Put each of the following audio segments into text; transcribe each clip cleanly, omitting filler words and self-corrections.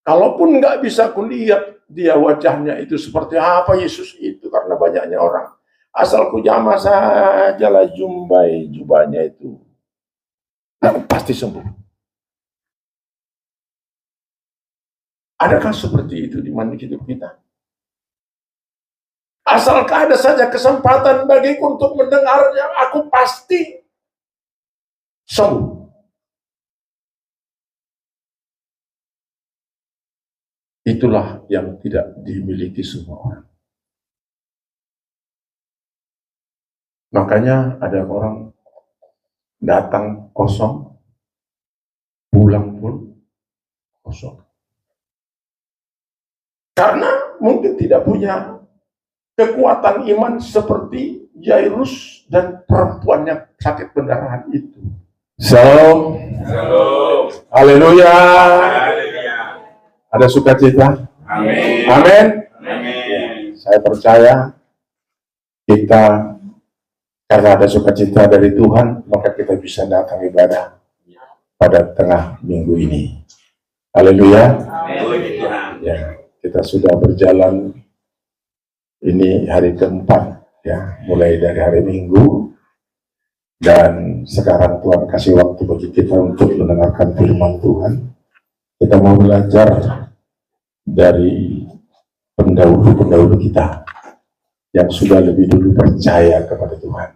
Kalaupun nggak bisa kulihat dia wajahnya itu seperti apa Yesus itu karena banyaknya orang. Asal ku jamah sajalah jubahnya itu, pasti sembuh. Adakah seperti itu di mana hidup kita? Asalkah ada saja kesempatan bagiku untuk mendengarnya, aku pasti sembuh. Itulah yang tidak dimiliki semua orang. Makanya ada orang datang kosong, pulang pun kosong. Karena mungkin tidak punya kekuatan iman seperti Jairus dan perempuan yang sakit pendarahan itu. Shalom. Haleluya. Ada sukacita? Amin. Amin. Saya percaya kita karena ada sukacita dari Tuhan, maka kita bisa datang ibadah pada tengah minggu ini. Haleluya. Ya, kita sudah berjalan ini hari keempat, ya, mulai dari hari Minggu, dan sekarang Tuhan kasih waktu bagi kita untuk mendengarkan firman Tuhan. Kita mau belajar dari pendahulu kita yang sudah lebih dulu percaya kepada Tuhan,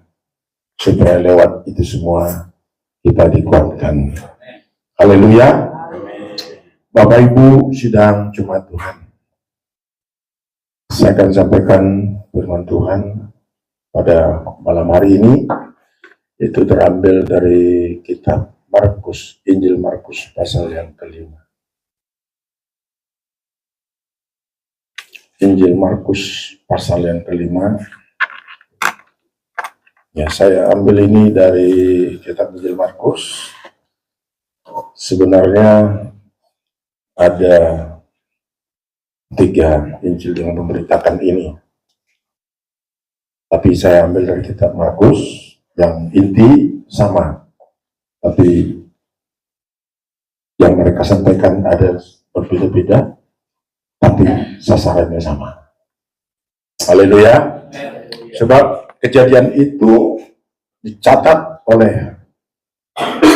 supaya lewat itu semua kita dikuatkan. Haleluya. Bapak Ibu sidang Jumat Tuhan, saya akan sampaikan firman Tuhan pada malam hari ini, itu terambil dari kitab Markus, Injil Markus pasal yang kelima. Injil Markus pasal yang kelima. Ya, saya ambil ini dari kitab Injil Markus. Sebenarnya ada 3 Injil yang memberitakan ini, tapi saya ambil dari kitab Markus yang inti sama, tapi yang mereka sampaikan ada berbeda-beda, tapi sasarannya sama. Haleluya. Sebab kejadian itu dicatat oleh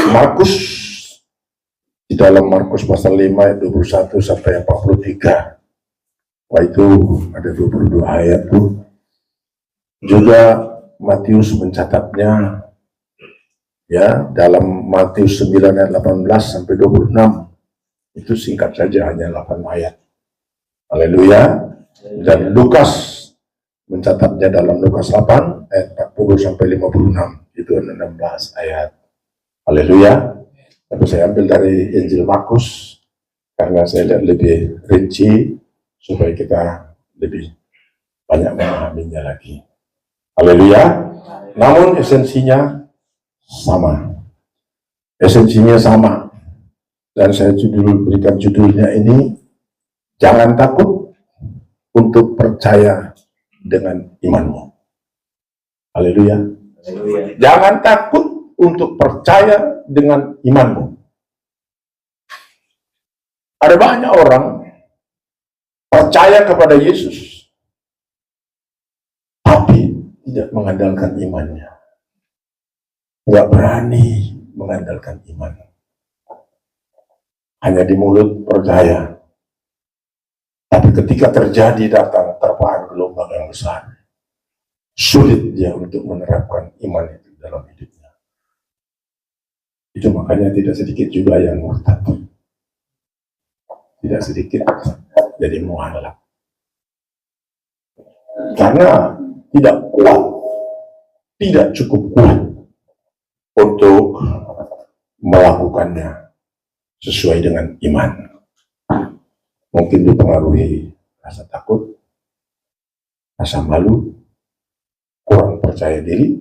Markus di dalam Markus pasal 5 ayat 21 sampai 43. Wah, itu ada 22 ayat tuh. Juga Matius mencatatnya, ya, dalam Matius 9 ayat 18 sampai 26. Itu singkat saja, hanya 8 ayat. Haleluya. Dan Lukas mencatatnya dalam Lukas 8 ayat 40 sampai 56. Itu 16 ayat. Haleluya. Tapi saya ambil dari Injil Markus karena saya lihat lebih rinci supaya kita lebih banyak memahaminya lagi. Haleluya. Namun esensinya sama. Esensinya sama. Dan saya berikan judulnya ini, jangan takut untuk percaya dengan imanmu. Haleluya. Jangan takut untuk percaya dengan imanmu. Ada banyak orang percaya kepada Yesus, tapi tidak mengandalkan imannya. Nggak berani mengandalkan iman. Hanya di mulut percaya. Tapi ketika datang terpaan gelombang yang besar, sulit dia untuk menerapkan iman itu dalam hidupnya. Itu makanya tidak sedikit juga yang murtad. Tidak sedikit jadi mualaf. Karena tidak kuat, tidak cukup kuat untuk melakukannya sesuai dengan iman. Mungkin dipengaruhi rasa takut, rasa malu, kurang percaya diri,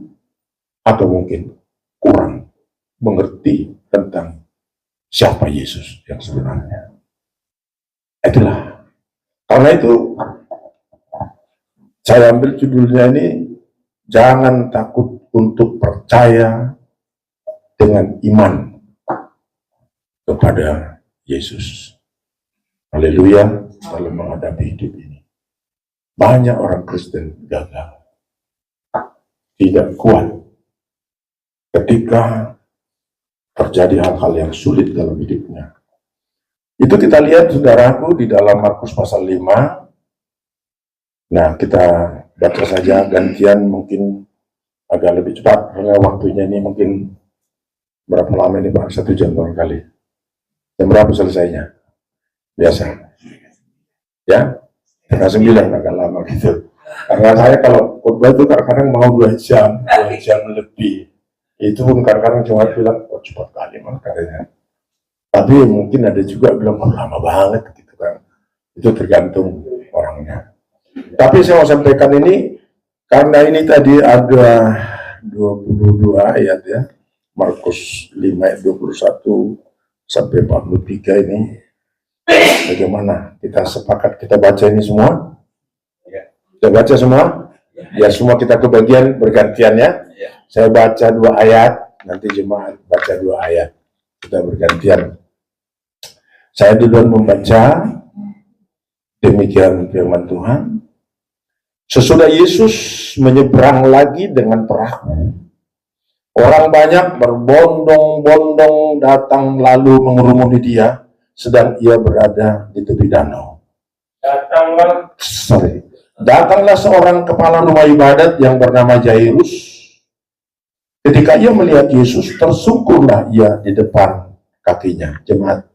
atau mungkin kurang mengerti tentang siapa Yesus yang sebenarnya. Itulah. Karena itu saya ambil judulnya ini, jangan takut untuk percaya dengan iman kepada Yesus. Haleluya, dalam menghadapi hidup ini. Banyak orang Kristen gagal, tidak kuat ketika terjadi hal-hal yang sulit dalam hidupnya. Itu kita lihat, saudaraku, di dalam Markus pasal 5. Nah, kita baca saja gantian, mungkin agak lebih cepat karena waktunya ini mungkin berapa lama ini Pak? 1 jam barangkali. Jam berapa selesainya? Biasa. Ya, setengah 9 agak lama gitu. Karena saya kalau khotbah itu kadang-kadang mau 2 jam lebih. Itu pun kadang-kadang cuma bilang, oh cepat kali mah katanya. Tapi mungkin ada juga bilang, oh lama banget gitu kan. Itu tergantung orangnya. Tapi saya mau sampaikan ini, karena ini tadi ada 22 ayat ya. Markus 5 ayat 21 sampai 43 ini. Bagaimana? Kita sepakat kita baca ini semua? Kita baca semua? Ya, semua kita kebagian bergantian ya. Saya baca 2 ayat, nanti jemaat baca 2 ayat. Kita bergantian. Saya duluan membaca, demikian firman Tuhan. Sesudah Yesus menyeberang lagi dengan perahu, orang banyak berbondong-bondong datang lalu mengurumuni dia, sedang ia berada di tepi danau. Datanglah seorang kepala rumah ibadat yang bernama Jairus. Ketika ia melihat Yesus, tersungkurlah ia di depan kakinya. Jemaat.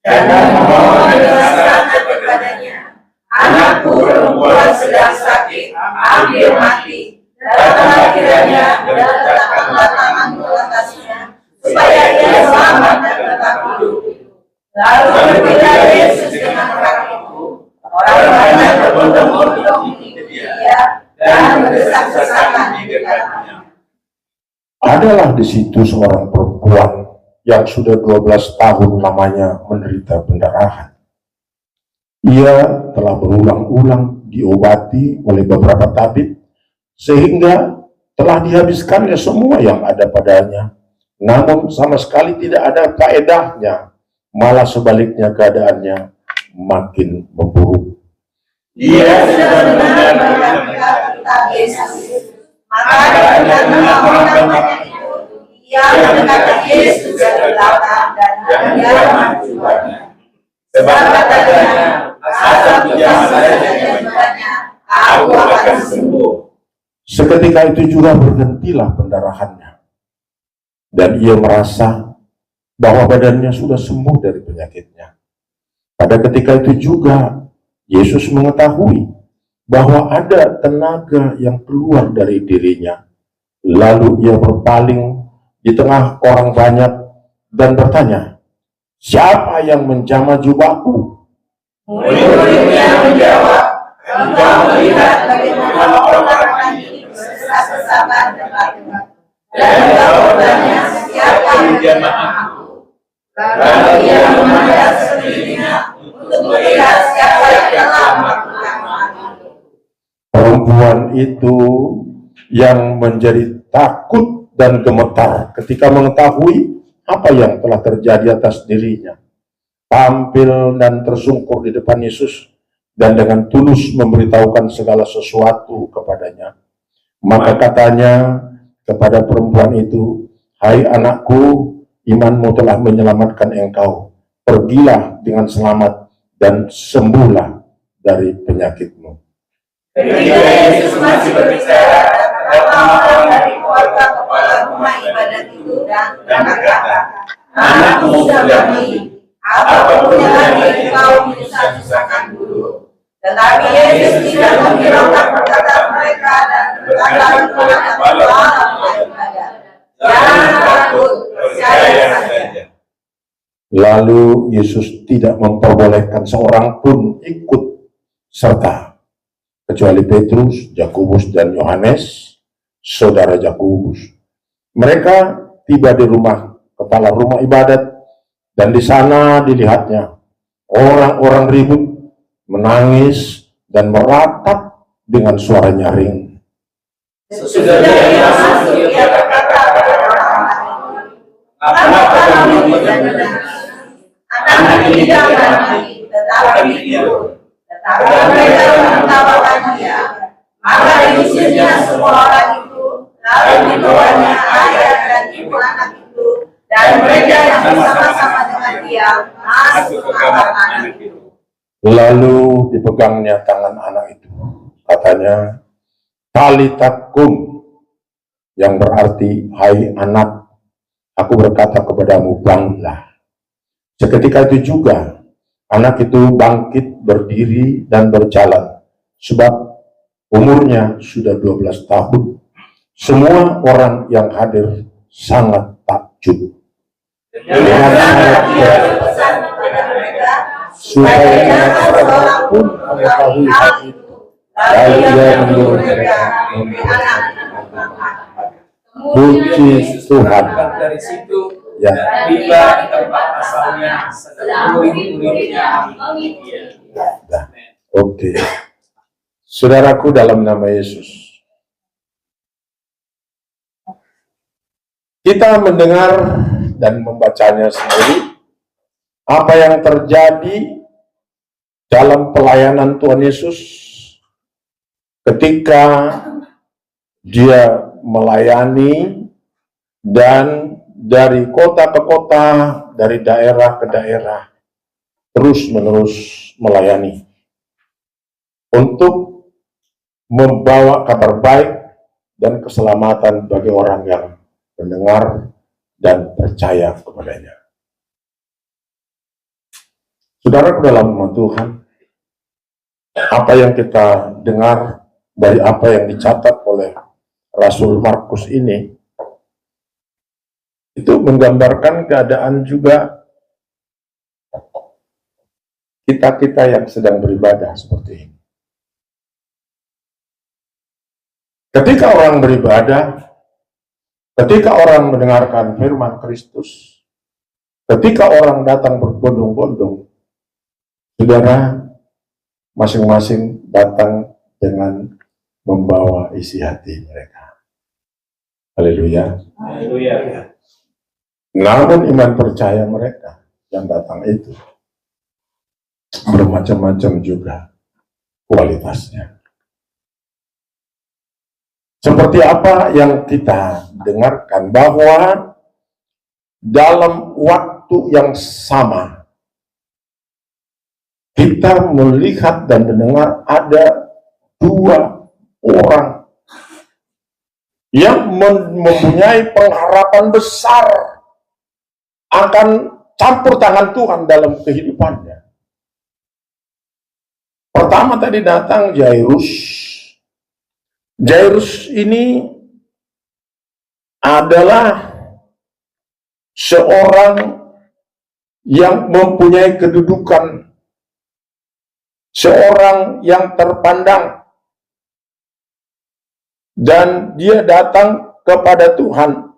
Dan memohon sangat kepadanya, anakku perempuan sedang sakit, hampir mati. Datanglah kiranya dan letakkanlah tanganmu atasnya, supaya ia selamat dan tetap hidup. Lalu berkata Yesus dengan kakiku, orang banyak berbondong-bondong mengikuti dia dan berdesak-desakan di dekatnya. Adalah di situ seorang perempuan yang sudah 12 tahun lamanya menderita pendarahan. Ia telah berulang-ulang diobati oleh beberapa tabib, sehingga telah dihabiskannya semua yang ada padanya. Namun sama sekali tidak ada faedahnya, malah sebaliknya keadaannya makin memburuk. Dia sudah benar-benar tentang Yesus. Maka dengan mengamalkannya itu, ia mendekati Yesus dari belakang dan dia mencubukannya. Sebab katanya, asal pijam saja kepadanya, aku akan sembuh. Seketika itu juga berhentilah pendarahannya, dan ia merasa bahwa badannya sudah sembuh dari penyakitnya. Pada ketika itu juga Yesus mengetahui bahwa ada tenaga yang keluar dari dirinya. Lalu ia berpaling di tengah orang banyak dan bertanya, siapa yang menjamah jubahku? Murid-muridnya menjawab, engkau melihat bagaimana orang ini berdesak-desakan dekat-dekat. Dan engkau bertanya, siapa yang menjamah aku? Lalu ia memandang sekelilingnya untuk melihat siapa yang telah melakukan hal itu. Perempuan itu yang menjadi takut dan gemetar ketika mengetahui apa yang telah terjadi atas dirinya, tampil dan tersungkur di depan Yesus dan dengan tulus memberitahukan segala sesuatu kepadanya. Maka katanya kepada perempuan itu, hai anakku, imanmu telah menyelamatkan engkau. Pergilah dengan selamat dan sembuhlah dari penyakitmu. Ketika Yesus masih berbicara, datang orang dari keluarga kepala rumah ibadat itu dan berkata, anakmu sudah mati, apapun yang lagi engkau menyusah-nyusahkan guru. Tetapi Yesus tidak menghiraukan perkataan mereka dan berkata kepada kepala rumah ibadat, jangan takut, percaya saja. Lalu Yesus tidak memperbolehkan seorang pun ikut serta, kecuali Petrus, Yakobus, dan Yohanes, saudara Yakobus. Mereka tiba di rumah kepala rumah ibadat, dan di sana dilihatnya orang-orang ribut, menangis, dan meratap dengan suara nyaring. Sesudah dia masuk, dia berkata kepada orang-orang itu, kenapa kamu tidak menangis? Anak ini tidak mati, tetapi tidur. Tetapi mereka menertawakan dia. Maka diusirnya semua orang itu, lalu dibawanya ayah dan ibu anak itu, dan mereka yang bersama-sama dengan dia masuk ke kamar anak itu. Lalu dipegangnya tangan anak itu. Katanya, Talita kum, yang berarti, hai anak, aku berkata kepadamu, bangunlah. Seketika itu juga, anak itu bangkit, berdiri, dan berjalan. Sebab umurnya sudah 12 tahun. Semua orang yang hadir sangat takjub. Dengan sangat dia berpesan kepada mereka, supaya jangan seorang pun mengetahui hal itu. Lalu ia menyuruh mereka memberi anak-anak makan. Puji Tuhan. Dari situ Ya. tiba di tempat asalnya sedang murid-muridnya mengikuti. Nah, oke. Saudaraku dalam nama Yesus, kita mendengar dan membacanya sendiri apa yang terjadi dalam pelayanan Tuhan Yesus ketika dia melayani dan dari kota ke kota, dari daerah ke daerah, terus-menerus melayani untuk membawa kabar baik dan keselamatan bagi orang yang mendengar dan percaya kepadanya. Saudara dalam nama Tuhan, apa yang kita dengar dari apa yang dicatat oleh Rasul Markus ini, itu menggambarkan keadaan juga kita-kita yang sedang beribadah seperti ini. Ketika orang beribadah, ketika orang mendengarkan firman Kristus, ketika orang datang berbondong-bondong, saudara masing-masing datang dengan membawa isi hati mereka. Haleluya. Haleluya. Namun iman percaya mereka yang datang itu bermacam-macam juga kualitasnya. Seperti apa yang kita dengarkan, bahwa dalam waktu yang sama kita melihat dan mendengar ada dua orang yang mempunyai pengharapan besar akan campur tangan Tuhan dalam kehidupannya. Pertama tadi datang Jairus. Jairus ini adalah seorang yang mempunyai kedudukan, seorang yang terpandang, dan dia datang kepada Tuhan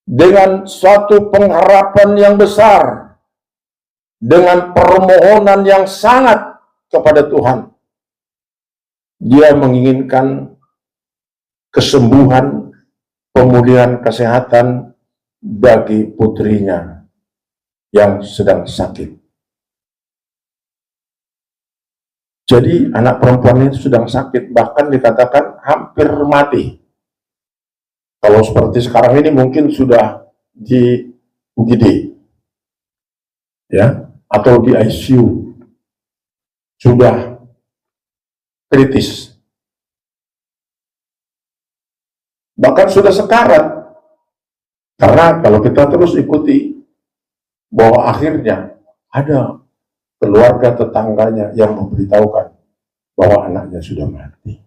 dengan suatu pengharapan yang besar, dengan permohonan yang sangat kepada Tuhan. Dia menginginkan kesembuhan, pemulihan kesehatan bagi putrinya yang sedang sakit. Jadi anak perempuan itu sedang sakit, bahkan dikatakan hampir mati. Kalau seperti sekarang ini mungkin sudah di UGD, ya, atau di ICU, sudah kritis. Bahkan sudah sekarat. Karena kalau kita terus ikuti, bahwa akhirnya ada keluarga tetangganya yang memberitahukan bahwa anaknya sudah mati.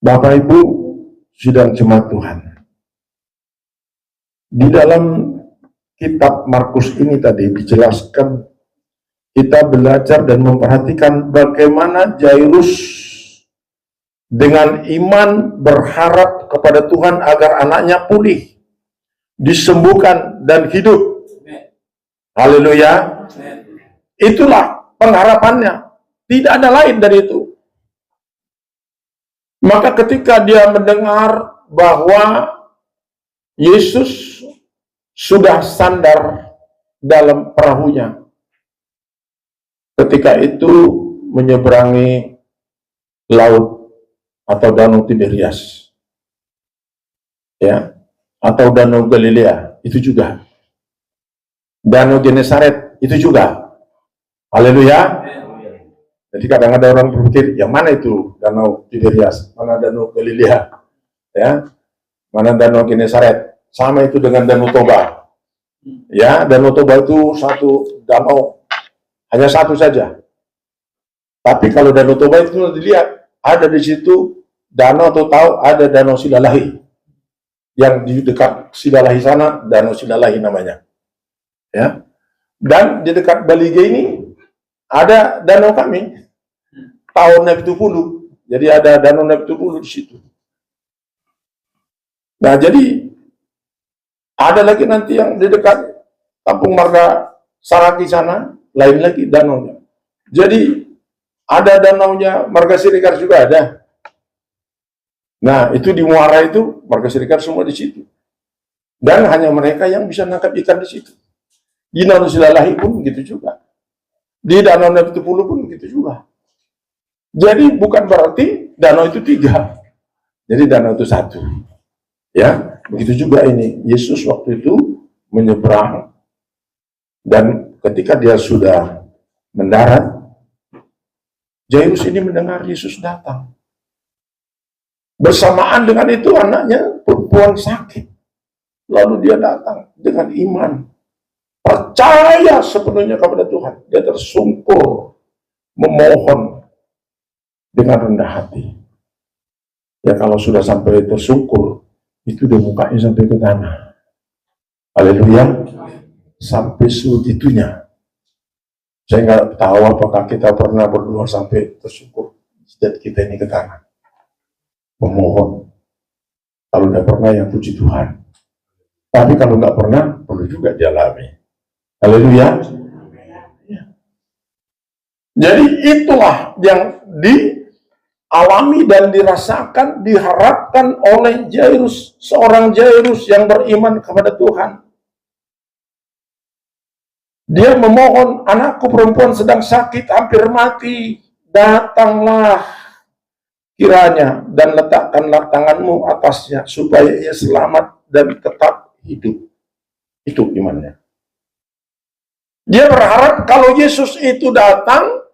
Bapak Ibu sidang jemaat Tuhan, di dalam kitab Markus ini tadi dijelaskan, kita belajar dan memperhatikan bagaimana Jairus dengan iman berharap kepada Tuhan agar anaknya pulih, disembuhkan dan hidup. Haleluya. Itulah pengharapannya. Tidak ada lain dari itu. Maka ketika dia mendengar bahwa Yesus sudah sandar dalam perahunya. Ketika itu menyeberangi laut atau danau Tiberias, ya, atau danau Galilea, itu juga. Danau Genesaret, itu juga. Haleluya. Jadi kadang-kadang orang berpikir, yang mana itu danau Tiberias, mana danau Galilea, ya, mana danau Genesaret. Sama itu dengan danau Toba. Ya, danau Toba itu satu danau, hanya satu saja. Tapi kalau danau Toba itu dilihat, ada di situ danau, atau tahu ada danau Silalahi. Yang di dekat Silalahi sana, danau Silalahi namanya. Ya. Dan di dekat Balige ini ada danau kami, tahun Neptupulu. Jadi ada danau Neptupulu di situ. Nah, jadi ada lagi nanti yang di dekat Kampung Marga Saraki sana, lain lagi danaunya. Jadi ada danaunya Marga Sirikar juga ada. Nah, itu di Muara itu Marga Sirikar semua di situ. Dan hanya mereka yang bisa nangkap ikan di situ. Di Danau Silalahi pun gitu juga. Di Danau Neptupulu pun gitu juga. Jadi bukan berarti danau itu 3. Jadi danau itu 1. Ya, begitu juga ini. Yesus waktu itu menyeberang, dan ketika dia sudah mendarat, Jairus ini mendengar Yesus datang. Bersamaan dengan itu anaknya perempuan sakit. Lalu dia datang dengan iman, percaya sepenuhnya kepada Tuhan. Dia tersungkur, memohon dengan rendah hati. Ya, kalau sudah sampai tersungkur, itu dia mukanya sampai ke tanah. Haleluya. Sampai sebegitunya. Saya nggak tahu apakah kita pernah berdoa sampai tersungkur sejak kita ini ke tanah, memohon. Kalau nggak pernah, ya puji Tuhan. Tapi kalau nggak pernah, perlu juga dialami. Haleluya. Jadi itulah yang dialami dan dirasakan, diharapkan oleh Jairus, seorang Jairus yang beriman kepada Tuhan. Dia memohon, anakku perempuan sedang sakit, hampir mati, datanglah kiranya dan letakkanlah tanganmu atasnya supaya ia selamat dan tetap hidup. Itu imannya. Dia berharap kalau Yesus itu datang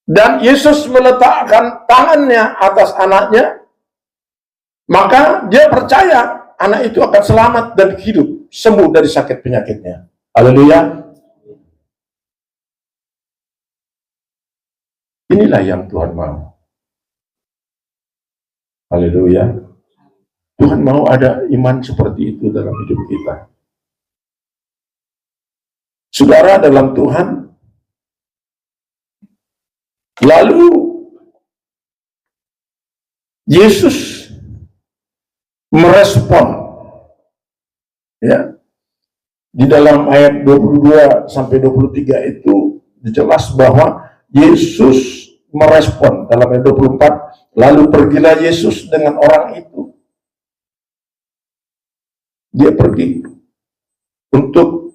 dan Yesus meletakkan tangannya atas anaknya, maka dia percaya anak itu akan selamat dan hidup, sembuh dari sakit penyakitnya. Haleluya. Inilah yang Tuhan mau. Haleluya. Tuhan mau ada iman seperti itu dalam hidup kita. Saudara dalam Tuhan, lalu Yesus merespon, ya, di dalam ayat 22 sampai 23 itu jelas bahwa Yesus merespon dalam ayat 24, lalu pergilah Yesus dengan orang itu. Dia pergi untuk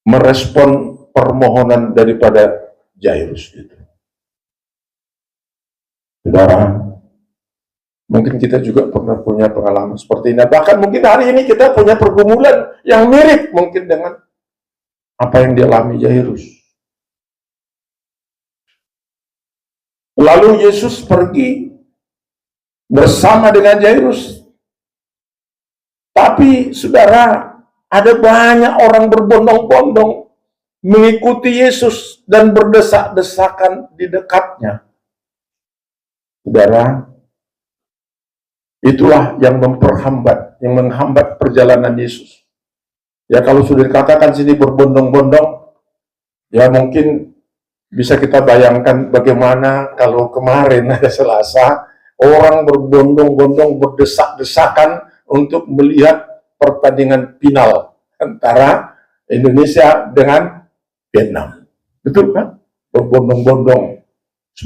merespon permohonan daripada Jairus itu. Saudara, mungkin kita juga pernah punya pengalaman seperti ini. Bahkan mungkin hari ini kita punya pergumulan yang mirip mungkin dengan apa yang dialami Jairus. Lalu Yesus pergi bersama dengan Jairus. Tapi saudara, ada banyak orang berbondong-bondong mengikuti Yesus dan berdesak-desakan di dekatnya. Saudara, itulah yang menghambat perjalanan Yesus. Ya, kalau sudah dikatakan sini berbondong-bondong, ya mungkin bisa kita bayangkan bagaimana kalau kemarin ada Selasa, orang berbondong-bondong berdesak-desakan untuk melihat pertandingan final antara Indonesia dengan Vietnam. Betul kan? Berbondong-bondong.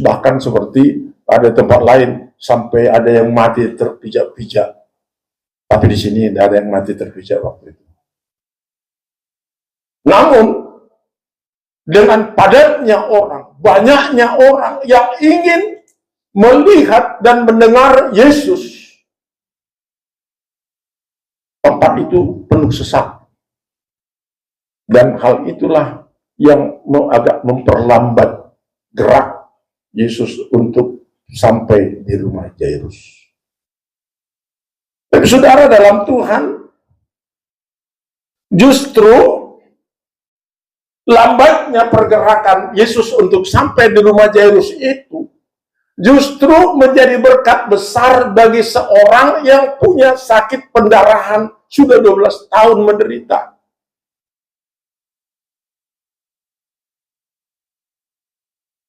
Bahkan seperti ada tempat lain sampai ada yang mati terpijak-pijak. Tapi di sini tidak ada yang mati terpijak waktu itu. Namun, dengan padatnya orang, banyaknya orang yang ingin melihat dan mendengar Yesus, tempat itu penuh sesak. Dan hal itulah yang agak memperlambat gerak Yesus untuk sampai di rumah Jairus. Tapi saudara, dalam Tuhan, justru lambatnya pergerakan Yesus untuk sampai di rumah Jairus itu justru menjadi berkat besar bagi seorang yang punya sakit pendarahan sudah 12 tahun menderita.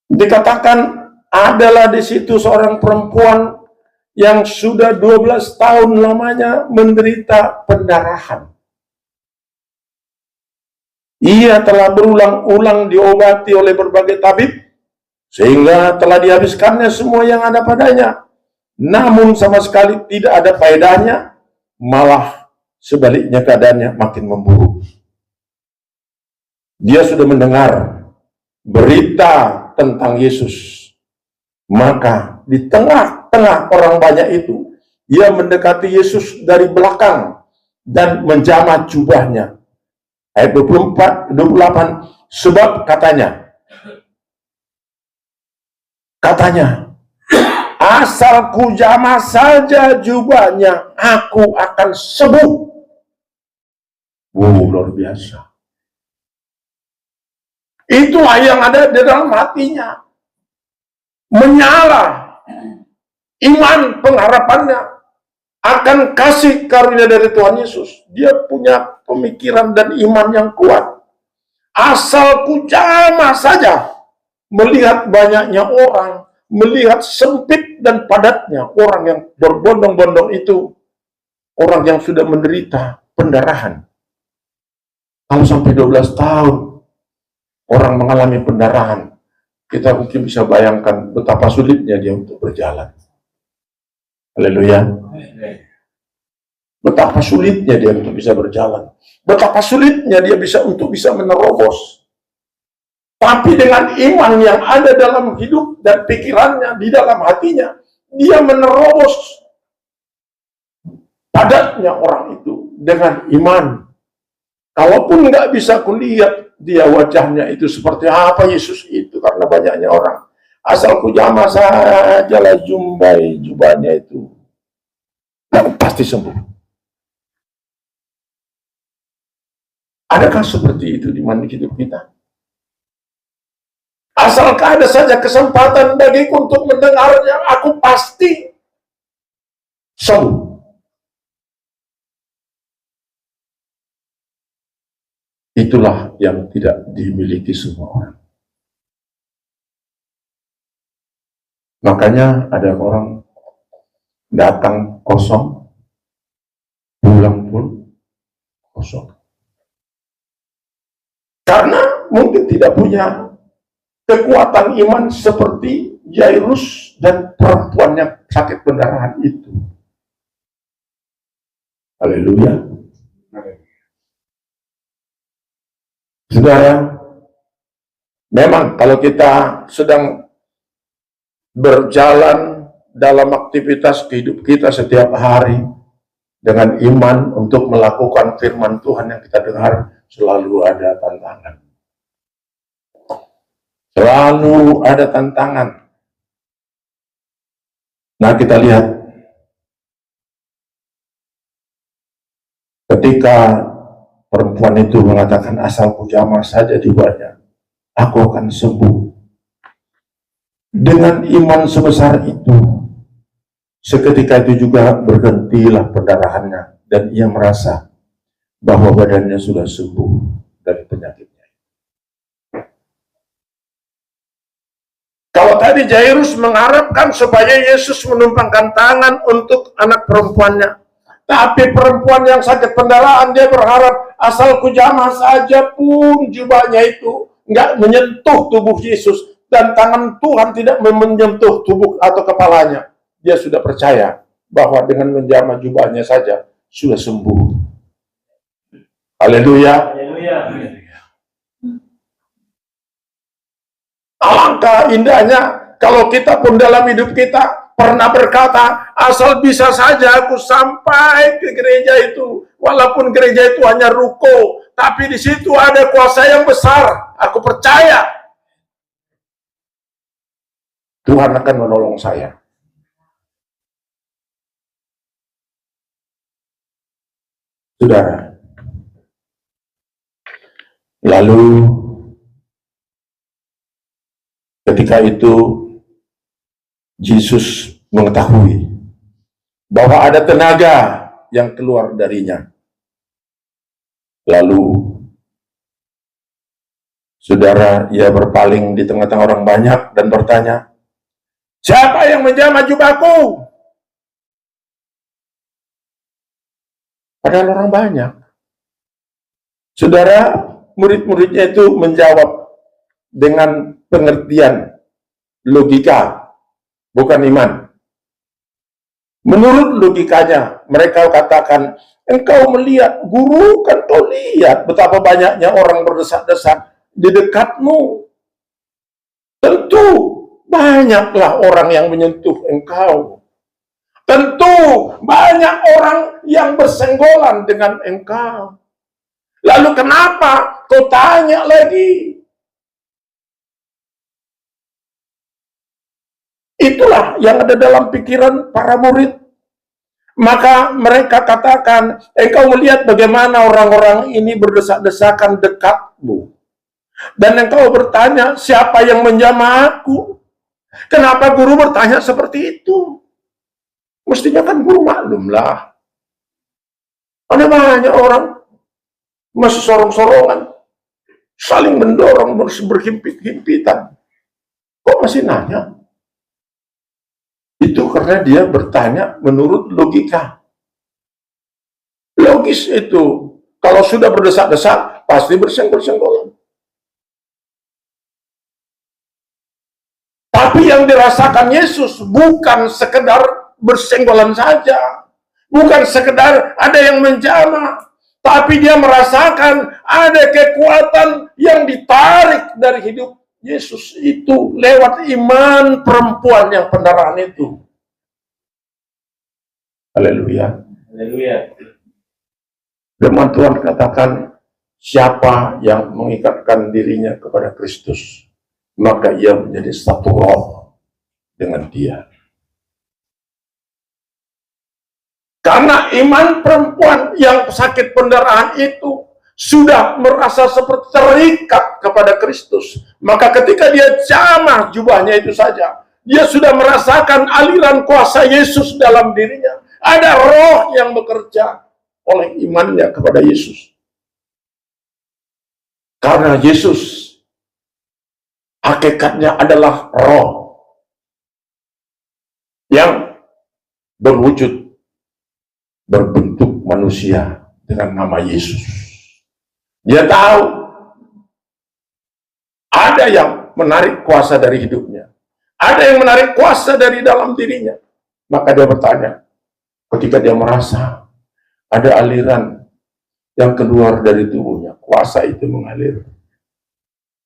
Dikatakan adalah di situ seorang perempuan yang sudah 12 tahun lamanya menderita pendarahan. Ia telah berulang-ulang diobati oleh berbagai tabib, sehingga telah dihabiskannya semua yang ada padanya. Namun sama sekali tidak ada faedahnya, malah sebaliknya keadaannya makin memburuk. Dia sudah mendengar berita tentang Yesus. Maka di tengah-tengah orang banyak itu, ia mendekati Yesus dari belakang dan menjamah jubahnya. Ayat 28, sebab katanya, asal ku jamah saja jubahnya, aku akan sembuh. Luar biasa. Itulah yang ada di dalam hatinya. Menyala iman pengharapannya akan kasih karunia dari Tuhan Yesus. Dia punya pemikiran dan iman yang kuat. Asal ku jamah saja, melihat banyaknya orang, melihat sempit dan padatnya orang yang berbondong-bondong itu, orang yang sudah menderita pendarahan. Kalau sampai 12 tahun orang mengalami pendarahan, kita mungkin bisa bayangkan betapa sulitnya dia untuk berjalan. Haleluya. Betapa sulitnya dia untuk bisa berjalan. Betapa sulitnya dia bisa menerobos. Tapi dengan iman yang ada dalam hidup dan pikirannya, di dalam hatinya, dia menerobos padatnya orang itu dengan iman. Kalaupun nggak bisa kulihat dia wajahnya itu seperti apa Yesus itu, karena banyaknya orang. Asal ku jamah sajalah jubahnya itu, pasti sembuh. Adakah seperti itu di mana hidup kita? Asalkah ada saja kesempatan bagiku untuk mendengarnya, aku pasti sembuh. Itulah yang tidak dimiliki semua orang. Makanya ada orang datang kosong, pulang pun kosong. Karena mungkin tidak punya kekuatan iman seperti Jairus dan perempuan yang sakit pendarahan itu. Haleluya. Saudara, memang kalau kita sedang berjalan dalam aktivitas hidup kita setiap hari dengan iman untuk melakukan firman Tuhan yang kita dengar, selalu ada tantangan. Selalu ada tantangan. Nah, kita lihat ketika perempuan itu mengatakan, asal ku jamah saja jubahnya, aku akan sembuh. Dengan iman sebesar itu, seketika itu juga berhentilah pendarahannya, dan ia merasa bahwa badannya sudah sembuh dari penyakitnya. Kalau tadi Jairus mengharapkan supaya Yesus menumpangkan tangan untuk anak perempuannya, tapi perempuan yang sakit pendarahan, dia berharap asal ku jamah saja pun jubahnya itu nggak menyentuh tubuh Yesus, dan tangan Tuhan tidak menyentuh tubuh atau kepalanya. Dia sudah percaya bahwa dengan menjamah jubahnya saja sudah sembuh. Haleluya. Haleluya. Alangkah indahnya kalau kita pun dalam hidup kita pernah berkata, asal bisa saja aku sampai ke gereja itu, walaupun gereja itu hanya ruko, tapi di situ ada kuasa yang besar. Aku percaya Tuhan akan menolong saya. Saudara, lalu ketika itu Yesus mengetahui bahwa ada tenaga yang keluar darinya. Lalu saudara, ia berpaling di tengah-tengah orang banyak dan bertanya, siapa yang menjamah jubahku? Padahal orang banyak. Saudara, murid-muridnya itu menjawab dengan pengertian logika, bukan iman. Menurut logikanya, mereka katakan, engkau melihat, guru, kan kau lihat betapa banyaknya orang berdesak-desak di dekatmu. Tentu banyaklah orang yang menyentuh engkau. Tentu banyak orang yang bersenggolan dengan engkau. Lalu kenapa kau tanya lagi? Itulah yang ada dalam pikiran para murid. Maka mereka katakan, engkau melihat bagaimana orang-orang ini berdesak-desakan dekatmu. Dan engkau bertanya, siapa yang menjamah aku? Kenapa guru bertanya seperti itu? Mestinya kan guru maklum lah. Ada banyak orang masih sorong-sorongan, saling mendorong, berhimpit-himpitan. Kok masih nanya? Itu karena dia bertanya menurut logika. Logis itu. Kalau sudah berdesak-desak, pasti bersenggol-senggolan. Tapi yang dirasakan Yesus bukan sekedar bersenggolan saja. Bukan sekedar ada yang menjamah. Tapi dia merasakan ada kekuatan yang ditarik dari hidup Yesus itu lewat iman perempuan yang pendarahan itu. Haleluya. Haleluya. Firman Tuhan katakan, siapa yang mengikatkan dirinya kepada Kristus, maka ia menjadi satu roh dengan dia. Karena iman perempuan yang sakit pendarahan itu sudah merasa seperti terikat kepada Kristus. Maka ketika dia jamah jubahnya itu saja, dia sudah merasakan aliran kuasa Yesus dalam dirinya. Ada roh yang bekerja oleh imannya kepada Yesus. Karena Yesus hakikatnya adalah roh yang berwujud berbentuk manusia dengan nama Yesus. Dia tahu ada yang menarik kuasa dari hidupnya, ada yang menarik kuasa dari dalam dirinya. Maka dia bertanya, ketika dia merasa ada aliran yang keluar dari tubuhnya, kuasa itu mengalir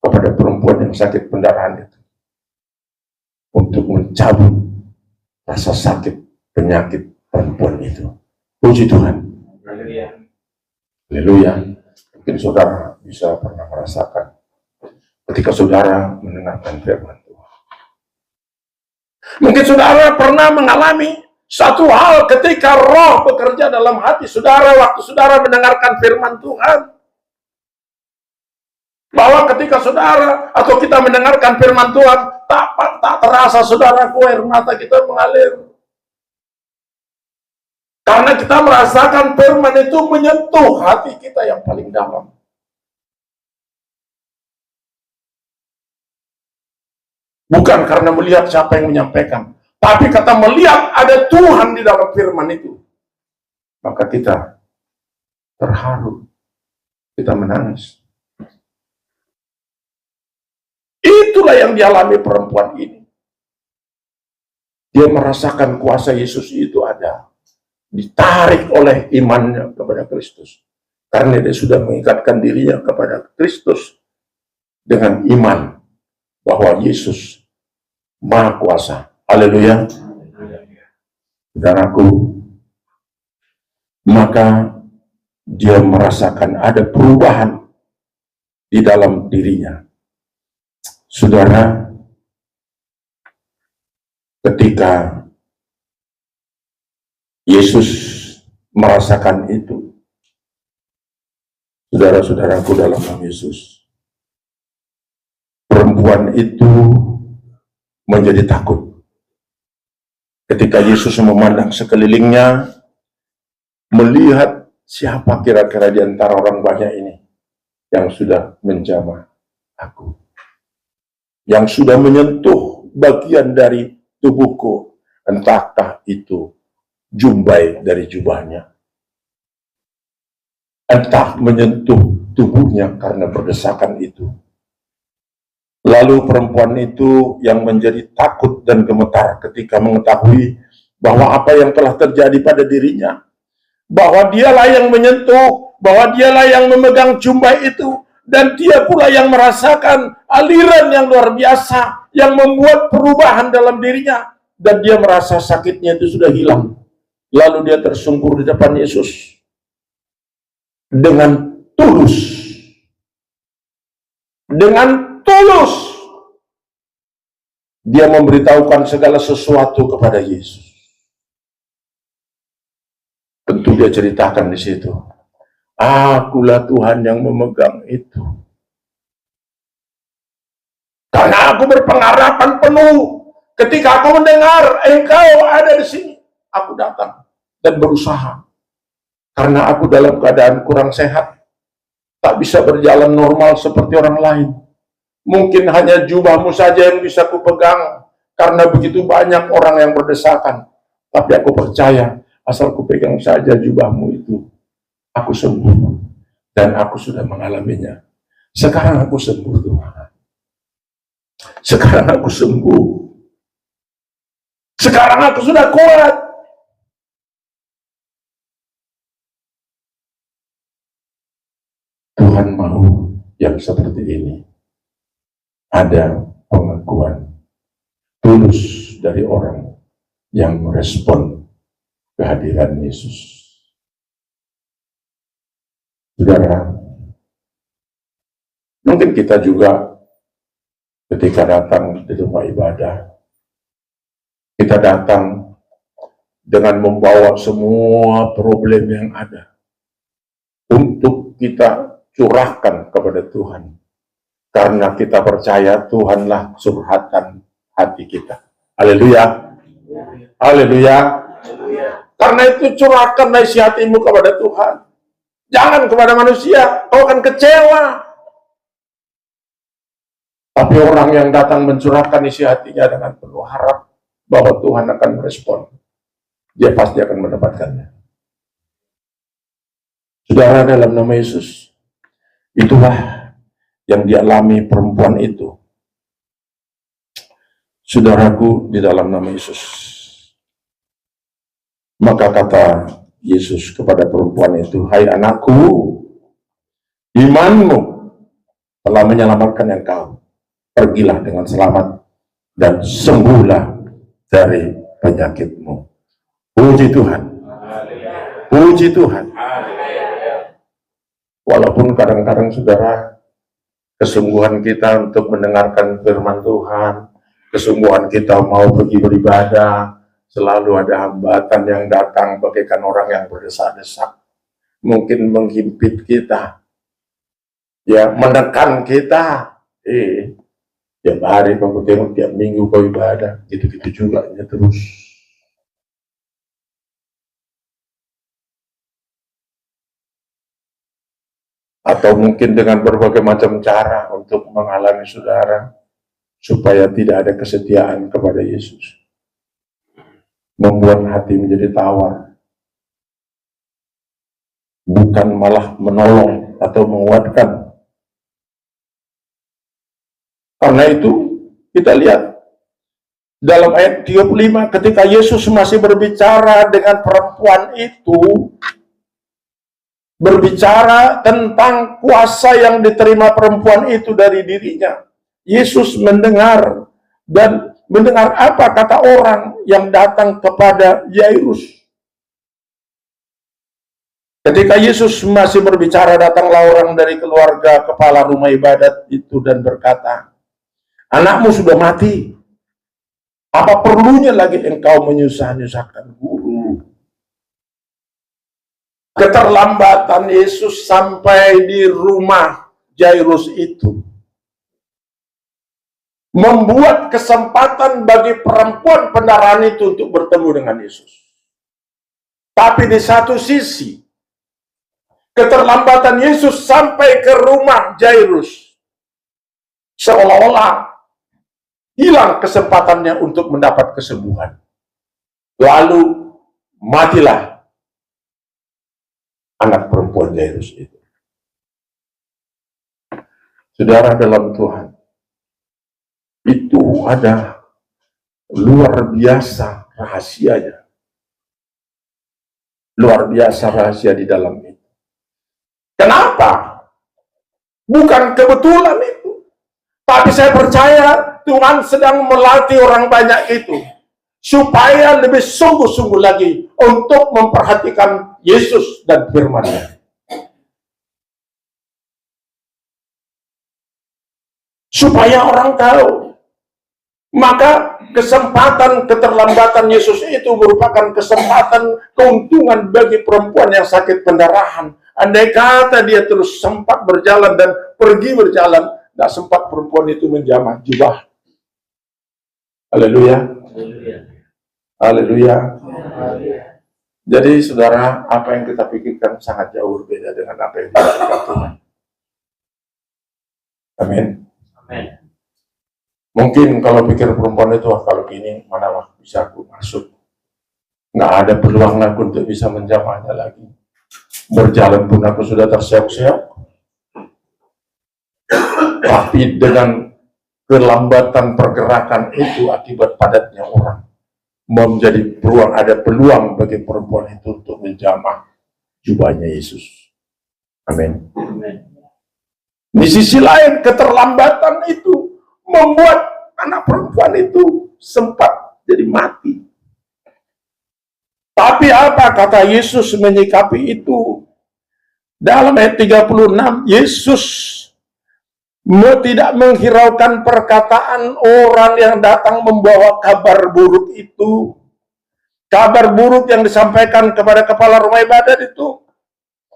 kepada perempuan yang sakit pendarahan itu untuk mencabut rasa sakit penyakit perempuan itu. Puji Tuhan. Haleluya. Haleluya. Mungkin saudara bisa pernah merasakan ketika saudara mendengarkan firman Tuhan. Mungkin saudara pernah mengalami satu hal ketika roh bekerja dalam hati saudara waktu saudara mendengarkan firman Tuhan. Bahwa ketika saudara atau kita mendengarkan firman Tuhan, tak terasa saudara air mata kita mengalir. Karena kita merasakan firman itu menyentuh hati kita yang paling dalam. Bukan karena melihat siapa yang menyampaikan, tapi kata melihat ada Tuhan di dalam firman itu. Maka kita terharu, kita menangis. Itulah yang dialami perempuan ini. Dia merasakan kuasa Yesus itu ada. ditarik oleh imannya kepada Kristus. Karena dia sudah mengikatkan dirinya kepada Kristus dengan iman bahwa Yesus Maha Kuasa. Haleluya. Saudaraku, maka dia merasakan ada perubahan di dalam dirinya. Saudara, ketika Yesus merasakan itu, saudara-saudaraku dalam nama Yesus, perempuan itu menjadi takut. Ketika Yesus memandang sekelilingnya, melihat siapa kira-kira di antara orang banyak ini yang sudah menjamah aku, yang sudah menyentuh bagian dari tubuhku, entahkah itu jumbai dari jubahnya, entah menyentuh tubuhnya karena berdesakan itu. Lalu perempuan itu yang menjadi takut dan gemetar ketika mengetahui bahwa apa yang telah terjadi pada dirinya, bahwa dialah yang menyentuh, bahwa dialah yang memegang jumbai itu, dan dia pula yang merasakan aliran yang luar biasa yang membuat perubahan dalam dirinya, dan dia merasa sakitnya itu sudah hilang. Lalu dia tersungkur di depan Yesus dengan tulus. Dengan tulus dia memberitahukan segala sesuatu kepada Yesus. Tentu dia ceritakan di situ, akulah Tuhan yang memegang itu. Karena aku berpengharapan penuh ketika aku mendengar engkau ada di sini, aku datang dan berusaha. Karena aku dalam keadaan kurang sehat, tak bisa berjalan normal seperti orang lain. Mungkin hanya jubahmu saja yang bisa kupegang, karena begitu banyak orang yang berdesakan. Tapi aku percaya, asal kupegang saja jubahmu itu, aku sembuh. Dan aku sudah mengalaminya. Sekarang aku sembuh, Tuhan. Sekarang aku sembuh. Sekarang aku sudah kuat. Tuhan mau yang seperti ini. Ada pengakuan tulus dari orang yang merespon kehadiran Yesus. Saudara, mungkin kita juga ketika datang di rumah ibadah, kita datang dengan membawa semua problem yang ada untuk kita curahkan kepada Tuhan. Karena kita percaya Tuhanlah curhatan hati kita. Haleluya. Haleluya. Karena itu curahkan isi hatimu kepada Tuhan. Jangan kepada manusia, kau akan kecewa. Tapi orang yang datang mencurahkan isi hatinya dengan penuh harap bahwa Tuhan akan merespon, dia pasti akan mendapatkannya. Saudara, dalam nama Yesus, itulah yang dialami perempuan itu. Saudaraku, di dalam nama Yesus. Maka kata Yesus kepada perempuan itu, hai anakku, imanmu telah menyelamatkan engkau. Pergilah dengan selamat dan sembuhlah dari penyakitmu. Puji Tuhan. Puji Tuhan. Walaupun kadang-kadang saudara, kesungguhan kita untuk mendengarkan firman Tuhan, kesungguhan kita mau pergi beribadah, selalu ada hambatan yang datang bagaikan orang yang berdesak-desak, mungkin menghimpit kita, ya menekan kita. Tiap hari kau tengok, tiap minggu kau ibadah, gitu-gitu juga ya terus. Atau mungkin dengan berbagai macam cara untuk menghalangi saudara supaya tidak ada kesetiaan kepada Yesus, membuat hati menjadi tawar, bukan malah menolong atau menguatkan. Karena itu kita lihat Dalam ayat 35, ketika Yesus masih berbicara dengan perempuan itu, berbicara tentang kuasa yang diterima perempuan itu dari dirinya. Yesus mendengar, dan mendengar apa kata orang yang datang kepada Yairus. Ketika Yesus masih berbicara, datanglah orang dari keluarga kepala rumah ibadat itu dan berkata, "Anakmu sudah mati. Apa perlunya lagi engkau menyusah-nyusahkan guru?" Keterlambatan Yesus sampai di rumah Jairus itu membuat kesempatan bagi perempuan pendarahan itu untuk bertemu dengan Yesus. Tapi di satu sisi, keterlambatan Yesus sampai ke rumah Jairus seolah-olah hilang kesempatannya untuk mendapat kesembuhan. Lalu matilah anak perempuan Jairus itu. Saudara dalam Tuhan, itu ada luar biasa rahasianya. Luar biasa rahasia di dalam itu. Kenapa? Bukan kebetulan itu. Tapi saya percaya Tuhan sedang melatih orang banyak itu supaya lebih sungguh-sungguh lagi untuk memperhatikan Yesus dan firman-Nya. Supaya orang tahu. Maka kesempatan keterlambatan Yesus itu merupakan kesempatan keuntungan bagi perempuan yang sakit pendarahan. Andai kata dia terus sempat berjalan dan pergi berjalan, tidak sempat perempuan itu menjamah jubah. Haleluya. Haleluya. Jadi saudara, apa yang kita pikirkan sangat jauh berbeda dengan apa yang dikatakan Tuhan. Amin. Amin. Mungkin kalau pikir perempuan itu, kalau gini, mana bisa aku masuk. Nggak ada peluang aku untuk bisa menjamahnya lagi. Berjalan pun aku sudah terseok-seok. Tapi dengan kelambatan pergerakan itu akibat padatnya orang, menjadi peluang, ada peluang bagi perempuan itu untuk menjamah jubahnya Yesus. Amin. Di sisi lain, keterlambatan itu membuat anak perempuan itu sempat jadi mati. Tapi apa kata Yesus menyikapi itu? Dalam ayat 36, Yesus tidak menghiraukan perkataan orang yang datang membawa kabar buruk itu. Kabar buruk yang disampaikan kepada kepala rumah ibadat itu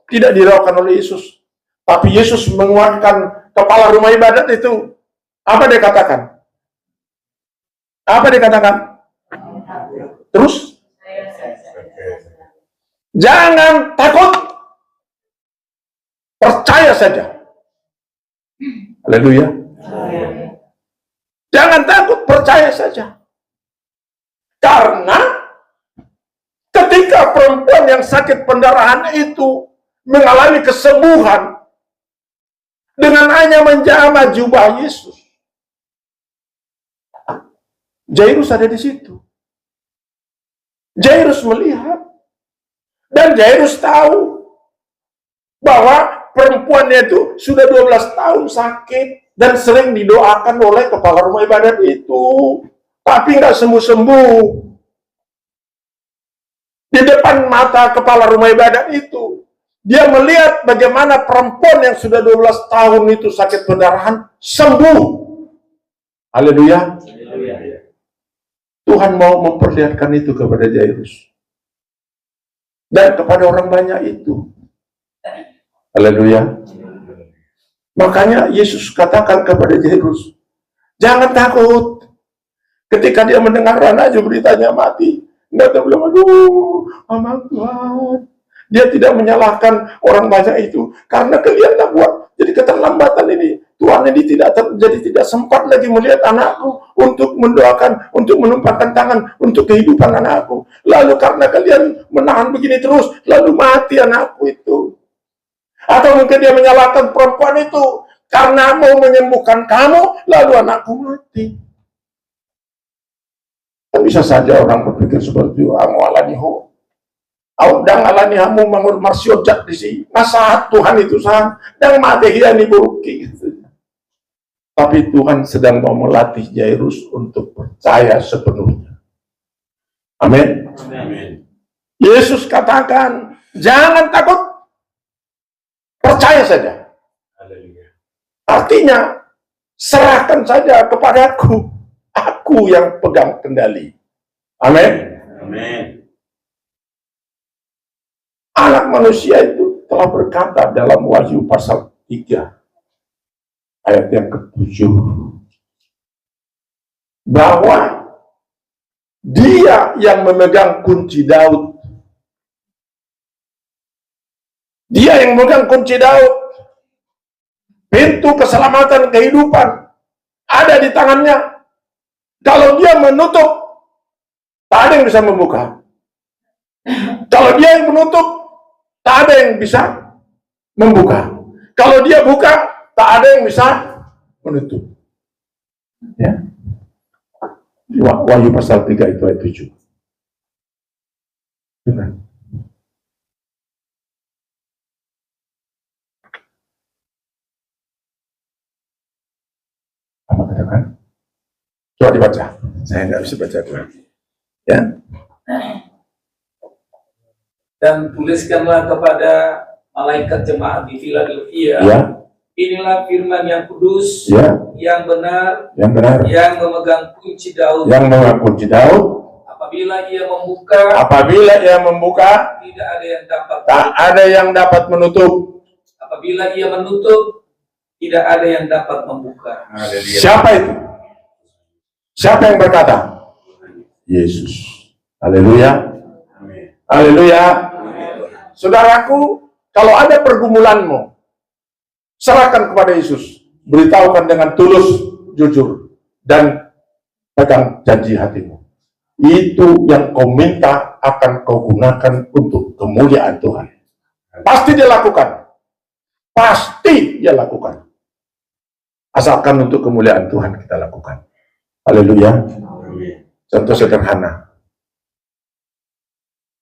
tidak diraukan oleh Yesus. Tapi Yesus menguatkan kepala rumah ibadat itu. Apa dia katakan? Apa dia katakan? Terus? Jangan takut. Percaya saja. Haleluya. Jangan takut, percaya saja. Karena ketika perempuan yang sakit pendarahan itu mengalami kesembuhan dengan hanya menjamah jubah Yesus, Jairus ada di situ. Jairus melihat, dan Jairus tahu bahwa perempuannya itu sudah 12 tahun sakit dan sering didoakan oleh kepala rumah ibadat itu, tapi nggak sembuh-sembuh. Di depan mata kepala rumah ibadat itu, dia melihat bagaimana perempuan yang sudah 12 tahun itu sakit pendarahan sembuh. Haleluya. Tuhan mau memperlihatkan itu kepada Jairus dan kepada orang banyak itu. Haleluya. Makanya Yesus katakan kepada Jairus, jangan takut. Ketika dia mendengar anaknya beritanya mati, dia bilang, aduh, aman Tuhan. Dia tidak menyalahkan orang banyak itu karena kalian tak buat. Jadi keterlambatan ini, Tuhan ini tidak sempat lagi melihat anakku untuk mendoakan, untuk menumpahkan tangan untuk kehidupan anakku. Lalu karena kalian menahan begini terus, lalu mati anakku itu. Atau mungkin dia menyalahkan perempuan itu karena mau menyembuhkan kamu, lalu anakku mati. Bisa saja orang berpikir seperti itu, amo alani ho. Dang alani hamu mangur marsiojak di sini. Masa Tuhan itu sah, dang matehiani buruki. Tapi Tuhan sedang mau melatih Jairus untuk percaya sepenuhnya. Amin. Yesus katakan, jangan takut, percaya saja. Artinya, serahkan saja kepadaku. Aku yang pegang kendali. Amin. Anak manusia itu telah berkata dalam Wahyu pasal 3 ayat yang ke-7 bahwa dia yang memegang kunci Daud. Dia yang memegang kunci Daud. Pintu keselamatan kehidupan ada di tangannya. Kalau dia menutup, tak ada yang bisa membuka. Kalau dia yang menutup, tak ada yang bisa membuka. Kalau dia buka, tak ada yang bisa menutup. Ya. Wahyu pasal 3 itu ayat 7. Benar. Apa katakan? Coba dibaca. Saya nggak bisa baca dulu. Ya. Dan tuliskanlah kepada malaikat jemaat di Philadelphia. Ya. Inilah firman yang kudus, Ya. yang benar, Yang benar. yang memegang kunci Daud. Yang memegang kunci Daud. Apabila ia membuka, tidak ada yang dapat. Tak ada yang dapat menutup. Apabila ia menutup, tidak ada yang dapat membuka. Siapa itu? Siapa yang berkata? Yesus. Haleluya. Haleluya. Saudaraku, kalau ada pergumulanmu, serahkan kepada Yesus. Beritahukan dengan tulus, jujur, dan pegang janji hatimu. Itu yang kau minta akan kau gunakan untuk kemuliaan Tuhan. Pasti dia lakukan. Pasti dia lakukan. Asalkan untuk kemuliaan Tuhan kita lakukan. Haleluya. Contoh sederhana.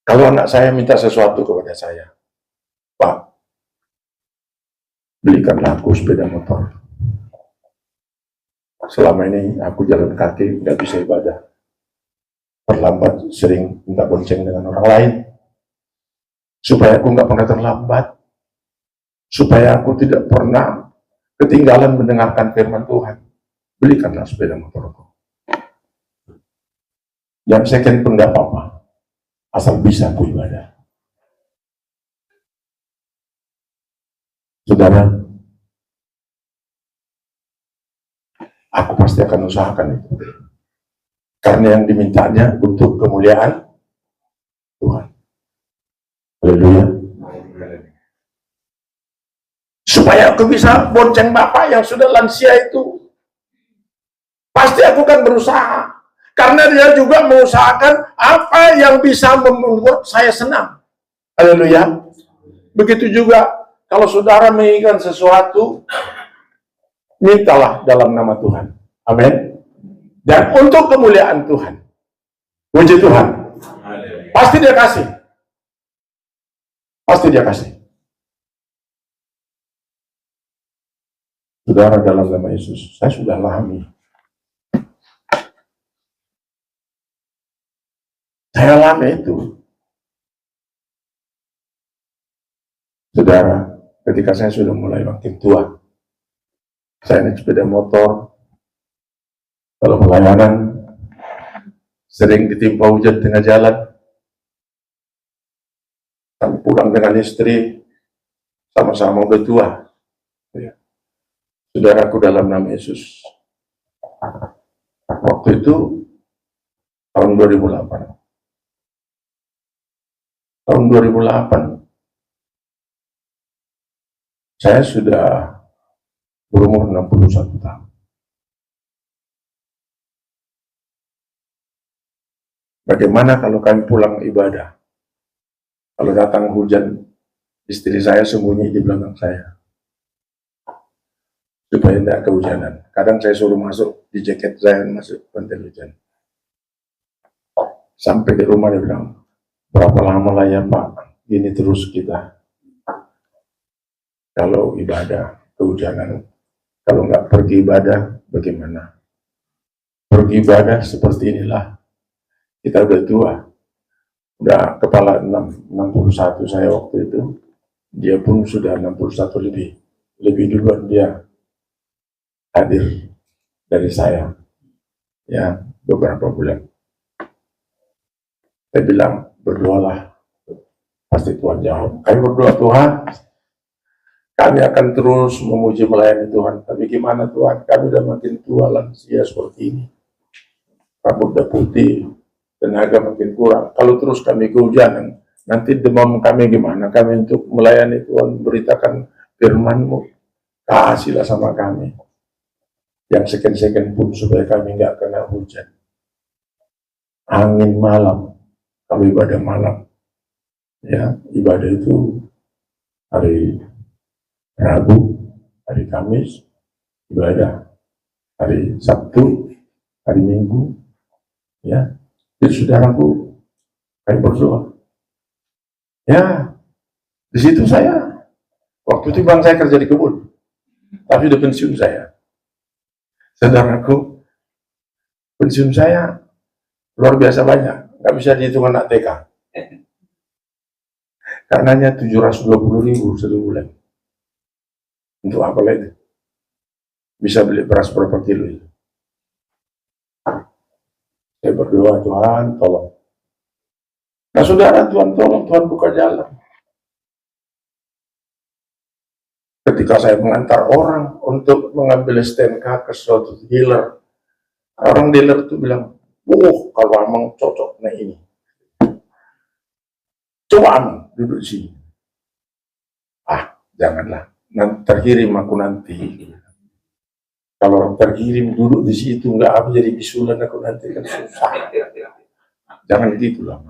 Kalau anak saya minta sesuatu kepada saya, Pak, belikanlah aku sepeda motor. Selama ini aku jalan kaki, nggak bisa ibadah. Terlambat, sering minta bonceng dengan orang lain. Supaya aku nggak pernah terlambat. Supaya aku tidak pernah ketinggalan mendengarkan firman Tuhan. Belikanlah sepeda motorku. Yang second pun nggak apa-apa. Asal bisa aku ibadah. Saudara, aku pasti akan usahakan itu. Karena yang dimintanya untuk kemuliaan Tuhan. Haleluya. Supaya aku bisa bonceng Bapak yang sudah lansia itu. Pasti aku kan berusaha. Karena dia juga mengusahakan apa yang bisa membuat saya senang. Haleluya. Begitu juga kalau saudara menginginkan sesuatu, mintalah dalam nama Tuhan. Amin. Dan untuk kemuliaan Tuhan. Puji Tuhan. Pasti dia kasih. Pasti dia kasih. Saudara, dalam nama Yesus, saya sudah alami. Saya alami itu. Saudara, ketika saya sudah mulai makin tua, saya naik sepeda motor, kalau pelayanan, sering ditimpa hujan tengah jalan, kami pulang dengan istri, sama-sama udah tua. Saudaraku dalam nama Yesus, waktu itu tahun 2008. Tahun 2008, saya sudah berumur 61 tahun. Bagaimana kalau kami pulang ibadah? Kalau datang hujan, istri saya sembunyi di belakang saya. Supaya tidak kehujanan. Kadang saya suruh masuk di jaket saya, masuk bantal hujan. Sampai di rumah dia bilang, berapa lama lah ya Pak, gini terus kita. Kalau ibadah, kehujanan. Kalau nggak pergi ibadah, bagaimana? Pergi ibadah seperti inilah. Kita udah tua. Udah kepala 61 saya waktu itu. Dia pun sudah 61 lebih. Lebih duluan dia hadir dari saya. Ya, beberapa bulan. Saya bilang, berdoalah. Pasti Tuhan jawab. Kami berdoa, Tuhan, kami akan terus memuji melayani Tuhan. Tapi gimana Tuhan? Kami udah makin tua lansia seperti ini. Rambut udah putih, tenaga makin kurang. Kalau terus kami kehujanan, nanti demam kami gimana? Kami untuk melayani Tuhan, beritakan firman-Mu. Kasihlah sama kami. Yang second-second pun supaya kami nggak kena hujan. Angin malam, kalau ibadah malam. Ya, ibadah itu hari Rabu, hari Kamis, ibadah hari Sabtu, hari Minggu, ya. Jadi saudaraku, kami berdoa. Ya, di situ saya, waktu itu bang saya kerja di kebun, tapi udah pensiun saya. Saudaraku, pensiun saya luar biasa banyak, nggak bisa dihitung anak TK. Karenanya 720.000 satu bulan. Untuk apa lagi? Bisa beli beras berapa kilo itu? Saya berdoa, Tuhan tolong. Nah saudara, Tuhan tolong, Tuhan buka jalan. Ketika saya mengantar orang untuk mengambil STNK ke suatu dealer, orang dealer itu bilang, kalau Amang cocok, nah ini. Coba Amang duduk sini. Janganlah. Nanti terkirim aku nanti. Kalau terkirim duduk di situ nggak apa jadi bisulan aku nanti kan susah. Jangan gitu lah.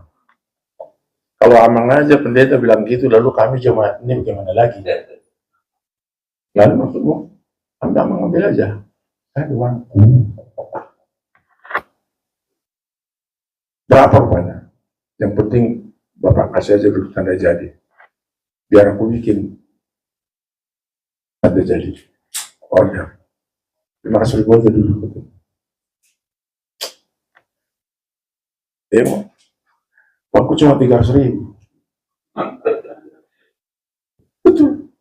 Kalau Amang aja pendeta bilang gitu, lalu kami cuma ini bagaimana lagi? Lalu maksudmu, Amang ambil aja. Uang. Berapa banyak? Yang penting Bapak kasih aja dulu tanda jadi. Biar aku bikin tanda jadi. Order. 500.000 aja dulu. Aku cuma 300.000. Betul.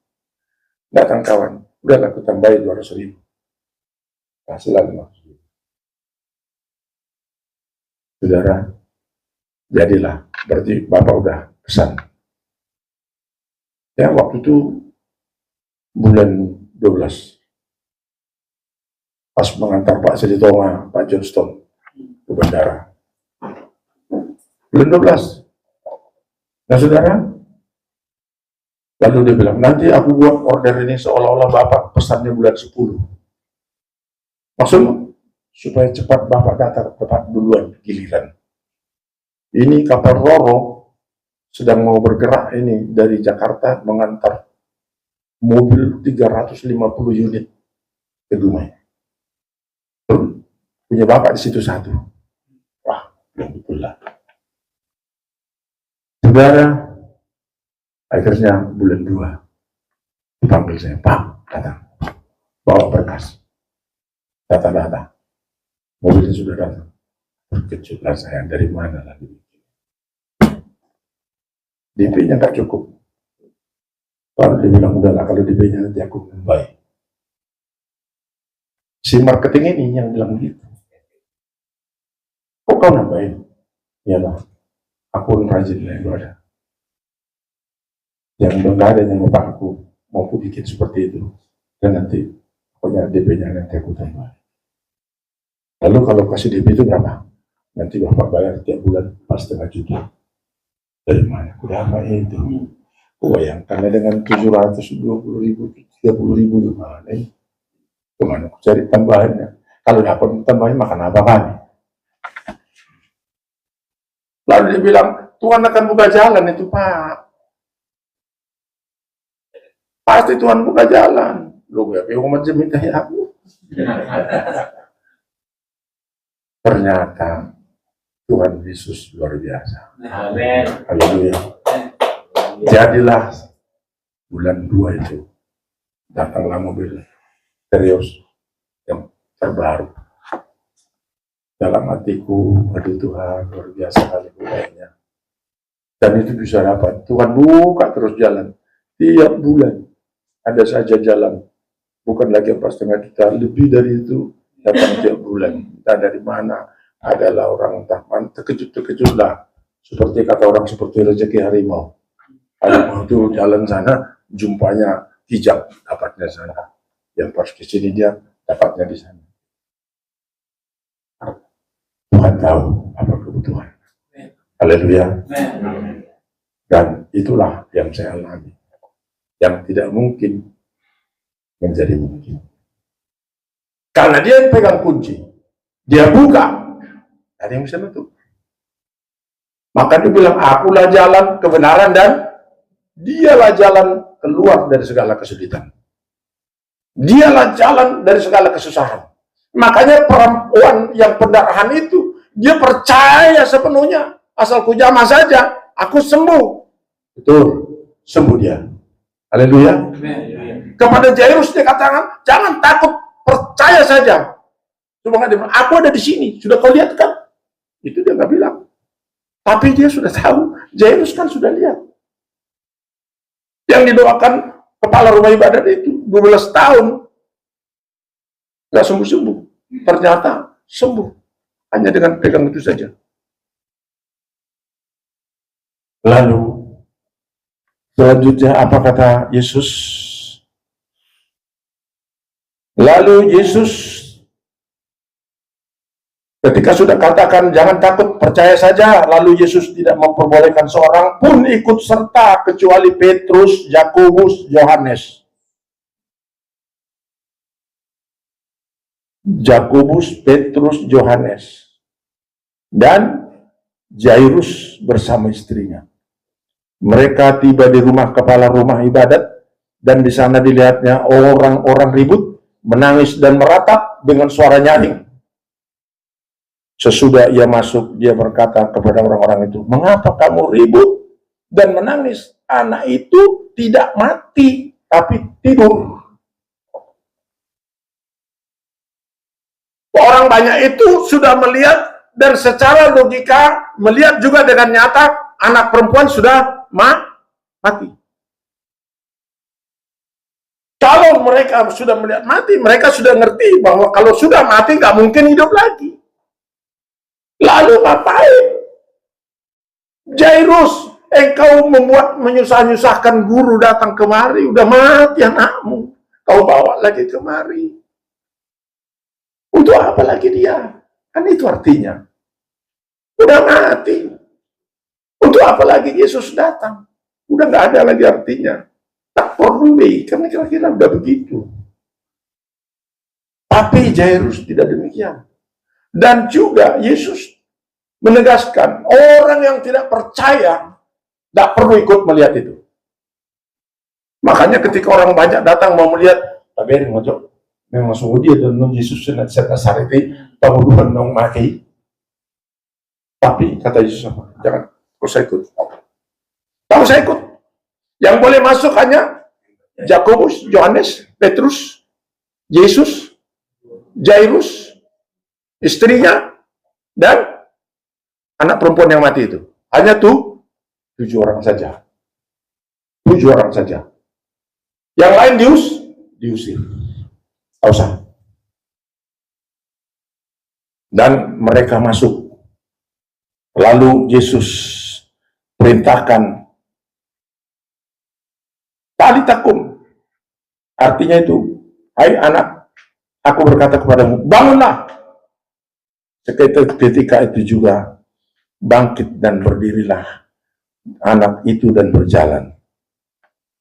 Datang kawan, udah aku tambahin 200.000. Kasih lagi 500.000. Saudara, jadilah. Berarti Bapak udah pesan. Ya, waktu itu bulan 12. Pas mengantar Pak Seditonga, Pak Johnston ke bandara. Bulan 12. Nah saudara, lalu dia bilang, nanti aku buat order ini seolah-olah Bapak pesannya bulan 10. Maksudnya, supaya cepat Bapak datang tepat duluan giliran. Ini kapal Roro sedang mau bergerak ini dari Jakarta mengantar mobil 350 unit ke Dumai. Punya Bapak di situ satu. Wah, betul lah. Saudara, akhirnya bulan 2 dipanggil saya, Pak, datang, bawa berkas. Datang. Mobilnya sudah datang. Terkejutlah saya, dari mana lagi? DP-nya nggak cukup. Lalu dia bilang, udahlah kalau DP-nya nanti aku membayar. Si marketing ini yang bilang gitu. Kok kau nambahin? Iyalah, aku rajin lah ibadah. Yang nggak ada yang utang aku, mau aku bikin seperti itu. Dan nanti, pokoknya DP-nya nanti aku tambah. Lalu kalau kasih DP itu berapa? Nanti Bapak bayar tiap bulan pas 5 juta. Dari mana? Udah apa itu? Bayangkan dengan 720.000, 30.000 gimana ini? Kemana aku cari tambahannya? Kalau dapat tambahin makan apa kan? Lalu dia bilang, Tuhan akan buka jalan itu Pak. Pasti Tuhan buka jalan. Lu gak mau macam minta ya aku. Ternyata Tuhan Yesus luar biasa. Amin. Haleluya. Jadilah bulan 2 itu datanglah mobil Terios yang terbaru. Dalam hatiku, aduh Tuhan, luar biasa kali budayanya. Dan itu bisa dapat. Tuhan buka terus jalan. Tiap bulan ada saja jalan. Bukan lagi 4,5 juta, lebih dari itu datang tiap bulan. Entah dari mana, adalah orang entah mana, terkejut lah. Seperti kata orang, seperti rezeki harimau. Harimau itu jalan sana, jumpanya hijab, dapatnya sana. Yang pas ke sini dia, dapatnya di sana. Tuhan tahu apa kebutuhan. Haleluya. Dan itulah yang saya alami. Yang tidak mungkin menjadi mungkin. Karena dia yang pegang kunci. Dia buka. Ada yang bisa nutup. Maka dia bilang, akulah jalan kebenaran dan dialah jalan keluar dari segala kesulitan. Dialah jalan dari segala kesusahan. Makanya perempuan yang pendarahan itu, dia percaya sepenuhnya. Asal ku jamah saja, aku sembuh. Betul, sembuh dia. Haleluya. Kepada Jairus dia katakan, jangan takut, percaya saja. Cuma dia bilang, aku ada di sini, sudah kau lihat kan? Itu dia nggak bilang. Tapi dia sudah tahu, Jairus kan sudah lihat. Yang didoakan kepala rumah ibadat itu 12 tahun nggak sembuh-sembuh, ternyata sembuh hanya dengan pegang itu saja. Lalu selanjutnya apa kata Yesus? Lalu Yesus ketika sudah katakan jangan takut, percaya saja, lalu Yesus tidak memperbolehkan seorang pun ikut serta kecuali Petrus, Yakobus, Yohanes. Yakobus, Petrus, Yohanes, dan Jairus bersama istrinya. Mereka tiba di rumah kepala rumah ibadat, dan di sana dilihatnya orang-orang ribut, menangis dan meratap dengan suara nyaring. Sesudah ia masuk, dia berkata kepada orang-orang itu, mengapa kamu ribut dan menangis? Anak itu tidak mati, tapi tidur. Orang banyak itu sudah melihat, dan secara logika melihat juga dengan nyata, anak perempuan sudah mati. Kalau mereka sudah melihat mati, mereka sudah ngerti bahwa kalau sudah mati nggak mungkin hidup lagi. Lalu ngapain? Jairus, engkau menyusah-nyusahkan guru datang kemari, udah mati anakmu, kau bawa lagi kemari. Untuk apa lagi dia? Kan itu artinya. Udah mati. Untuk apa lagi Yesus datang? Udah nggak ada lagi artinya. Tak perlu deh, karena kira-kira udah begitu. Tapi Jairus tidak demikian. Dan juga Yesus menegaskan, orang yang tidak percaya tidak perlu ikut melihat itu. Makanya ketika orang banyak datang mau melihat, tapi ngocok, memang sungguh dia dan Yesus Nasareti pembunuhan dong mati. Tapi kata Yesus apa? Jangan, kau saya ikut. Kamu saya ikut. Yang boleh masuk hanya Yakobus, Yohanes, Petrus, Yesus, Jairus, istrinya, dan anak perempuan yang mati itu. Hanya 7 orang saja. 7 orang saja. Yang lain diusir. Tak usah. Dan mereka masuk. Lalu Yesus perintahkan talitakum. Artinya itu, hai anak, aku berkata kepadamu, bangunlah. Ketika itu juga bangkit dan berdirilah anak itu dan berjalan.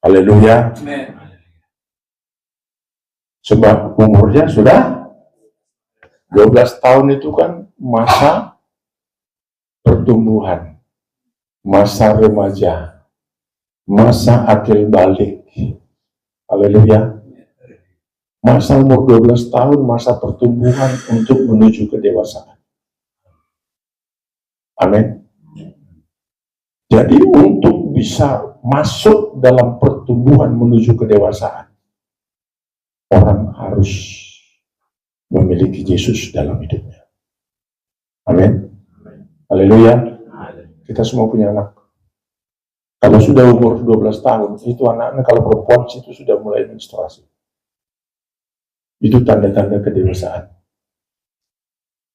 Haleluya. Sebab umurnya sudah 12 tahun itu kan masa pertumbuhan, masa remaja, masa akil balik. Haleluya. Masa umur 12 tahun, masa pertumbuhan untuk menuju kedewasaan. Amin. Jadi untuk bisa masuk dalam pertumbuhan menuju kedewasaan, orang harus memiliki Yesus dalam hidupnya. Amin. Haleluya. Kita semua punya anak. Kalau sudah umur 12 tahun, itu anaknya kalau perempuan itu sudah mulai menstruasi. Itu tanda-tanda kedewasaan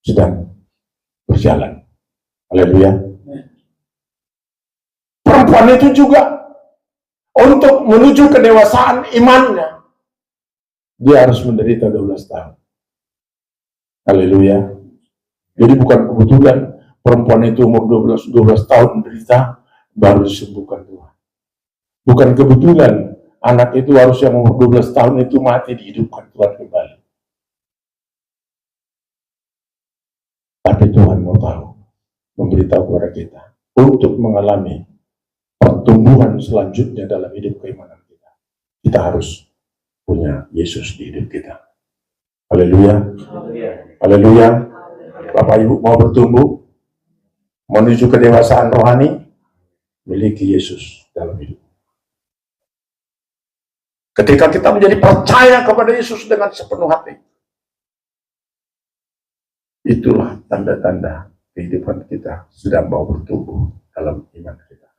sedang berjalan. Haleluya. Perempuan itu juga untuk menuju kedewasaan imannya, dia harus menderita 12 tahun. Haleluya. Jadi bukan kebetulan perempuan itu umur 12 tahun menderita, baru disembuhkan Tuhan. Bukan kebetulan anak itu harus yang umur 12 tahun itu mati, dihidupkan Tuhan kembali. Tapi Tuhan mau tahu, memberitahu kepada kita, untuk mengalami pertumbuhan selanjutnya dalam hidup keimanan kita, kita harus punya Yesus di hidup kita. Haleluya. Haleluya. Bapak Ibu mau bertumbuh, menuju kedewasaan rohani, miliki Yesus dalam hidup. Ketika kita menjadi percaya kepada Yesus dengan sepenuh hati, itulah tanda-tanda kehidupan kita sedang mau bertumbuh dalam iman kita.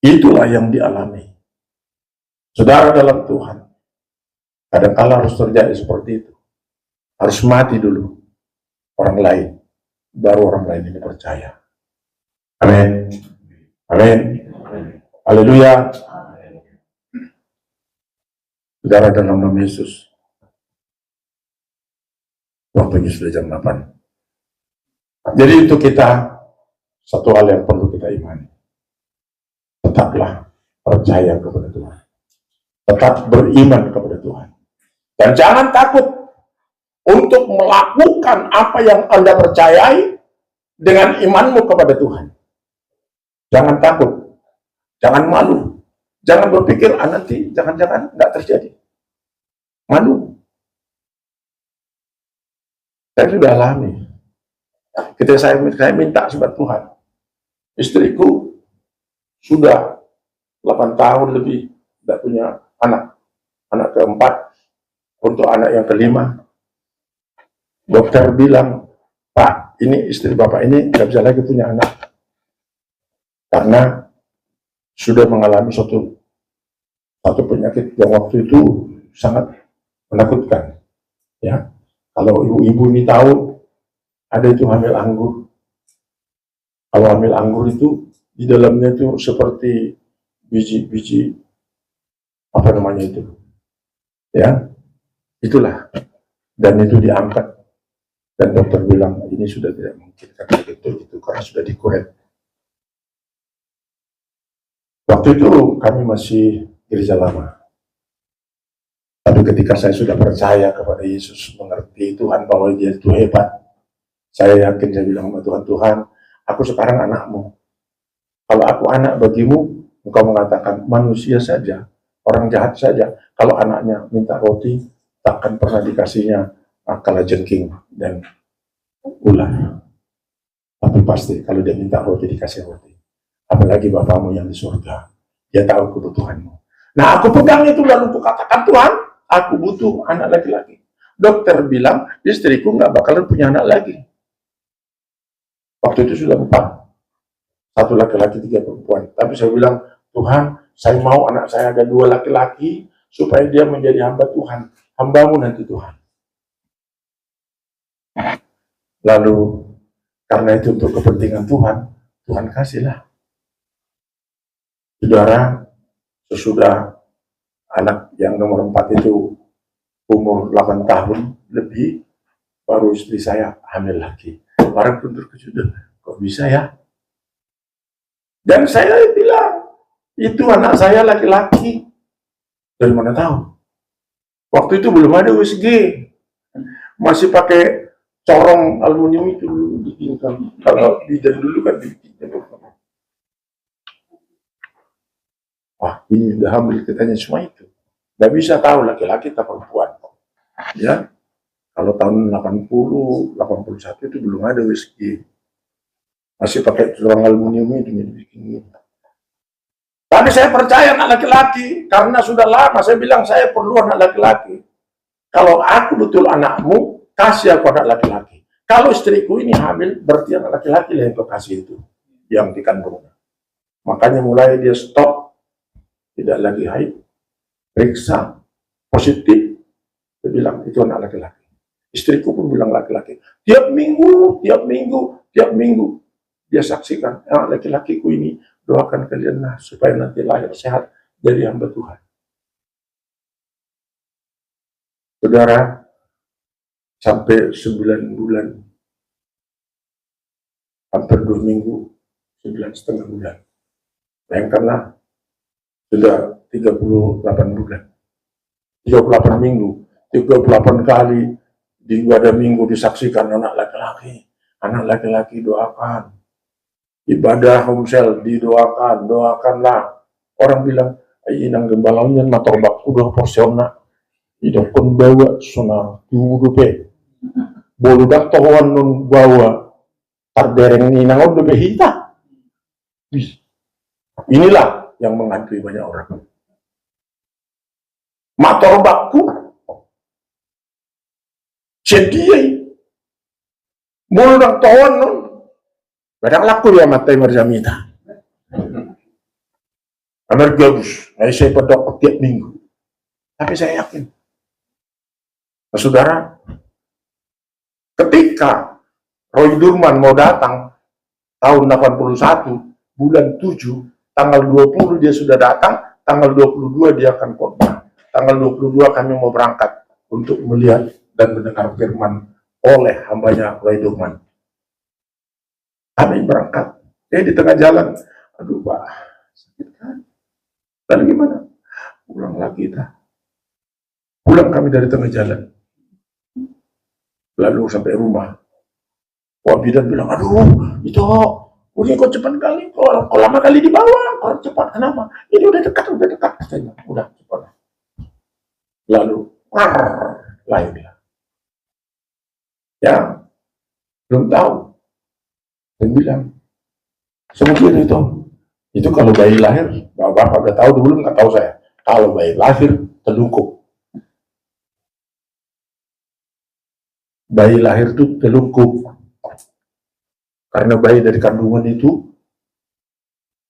Itulah yang dialami saudara dalam Tuhan. Kadang-kala harus terjadi seperti itu. Harus mati dulu orang lain, baru orang lain ini percaya. Amin. Amin. Haleluya. Saudara dalam nama Yesus, waktunya sudah jam 8. Jadi itu kita, satu hal yang perlu kita imani. Tetaplah percaya kepada Tuhan. Tetap beriman kepada Tuhan. Dan jangan takut untuk melakukan apa yang Anda percayai dengan imanmu kepada Tuhan. Jangan takut. Jangan malu. Jangan berpikir, nanti jangan-jangan nggak terjadi. Malu. Saya sudah alami. Ketika saya minta sama Tuhan, istriku sudah 8 tahun lebih tidak punya anak. Anak keempat, untuk anak yang kelima, dokter bilang, Pak, ini istri Bapak ini nggak bisa lagi punya anak. Karena sudah mengalami satu penyakit yang waktu itu sangat menakutkan. Ya, kalau ibu-ibu ini tahu, ada itu hamil anggur. Kalau hamil anggur itu, di dalamnya itu seperti biji-biji, apa namanya itu. Ya, itulah. Dan itu diangkat. Dan dokter bilang, ini sudah tidak mungkin. Karena itu karena sudah dikuret. Waktu itu kami masih gereja lama. Tapi ketika saya sudah percaya kepada Yesus, mengerti Tuhan bahwa Dia itu hebat, saya yakin, saya bilang sama Tuhan, Tuhan, aku sekarang anakmu. Kalau aku anak bagimu, engkau mengatakan manusia saja, orang jahat saja. Kalau anaknya minta roti, takkan pernah dikasihnya kalajengking dan ular. Tapi pasti kalau dia minta roti, dikasih roti. Apalagi Bapamu yang di surga, Dia tahu kebutuhanmu. Nah, aku pegang itu lalu aku katakan, Tuhan, aku butuh anak laki-laki. Dokter bilang, istriku nggak bakalan punya anak lagi. Waktu itu sudah 4. 1 laki-laki, 3 perempuan. Tapi saya bilang, Tuhan, saya mau anak saya ada 2 laki-laki, supaya dia menjadi hamba Tuhan. Hambamu nanti Tuhan. Lalu, karena itu untuk kepentingan Tuhan, Tuhan kasihlah. Saudara, sesudah anak yang nomor 4 itu umur 8 tahun lebih, baru istri saya hamil lagi. Orang pun terkejut, kok bisa ya? Dan saya bilang, itu anak saya laki-laki. Dari mana tahu? Waktu itu belum ada USG. Masih pakai corong aluminium itu dulu. Kalau bidan dulu kan wah, ini udah hamil, katanya semua itu. Nggak bisa tahu laki-laki atau perempuan. Ya, kalau tahun 80, 81 itu belum ada USG. Masih pakai tulang aluminium itu dibikin gitu. Tapi saya percaya anak laki-laki, karena sudah lama saya bilang saya perlu anak laki-laki. Kalau aku betul anakmu, kasih aku anak laki-laki. Kalau istriku ini hamil, berarti anak laki-laki lah yang kau kasih itu, yang dikandungnya. Makanya mulai dia stop, tidak lagi haid, periksa, positif, dia bilang itu anak laki-laki. Istriku pun bilang laki-laki. Tiap minggu, dia saksikan, anak laki-lakiku ini, doakan kalian lah supaya nanti lahir sehat dari hamba Tuhan. Saudara, sampai 9 bulan, hampir 2 minggu, 9,5 bulan. Bayangkanlah, sudah 38 bulan, 38 minggu, 38 kali di ibadah minggu disaksikan anak laki-laki doakan. Ibadah homsel didoakan, doakanlah. Orang bilang, inang gembalanya motor bakku doa porsiona. Ida pun bawa sona dudupe. Bolu dak tohuan nun bawa tardereng inang udah behita. Inilah yang menghantui banyak orang. Motor bakku sedih. Bolu dak tohuan nun. Kadang laku ya matai marjamita. Amar bagus, saya pedok tiap minggu. Tapi saya yakin, saudara, ketika Roy Durman mau datang tahun 81, bulan 7, tanggal 20 dia sudah datang, tanggal 22 dia akan khotbah. Tanggal 22 kami mau berangkat untuk melihat dan mendengar firman oleh hambanya Roy Durman. Kami berangkat, di tengah jalan, aduh Pak, sakit kan? Lalu gimana? Pulang lagi dah. Pulang kami dari tengah jalan. Lalu sampai rumah, Wak Bidan bilang, aduh, itu, udah kok cepat kali, kok lama kali di bawah, kok cepat, kenapa? Ini udah dekat katanya, udah cepat. Lalu, lahir dia. Ya, belum tahu. Dan bilang, semungkin itu kalau bayi lahir, bapak udah tahu dulu, nggak tahu saya. Kalau bayi lahir, telungkup. Bayi lahir itu telungkup. Karena bayi dari kandungan itu,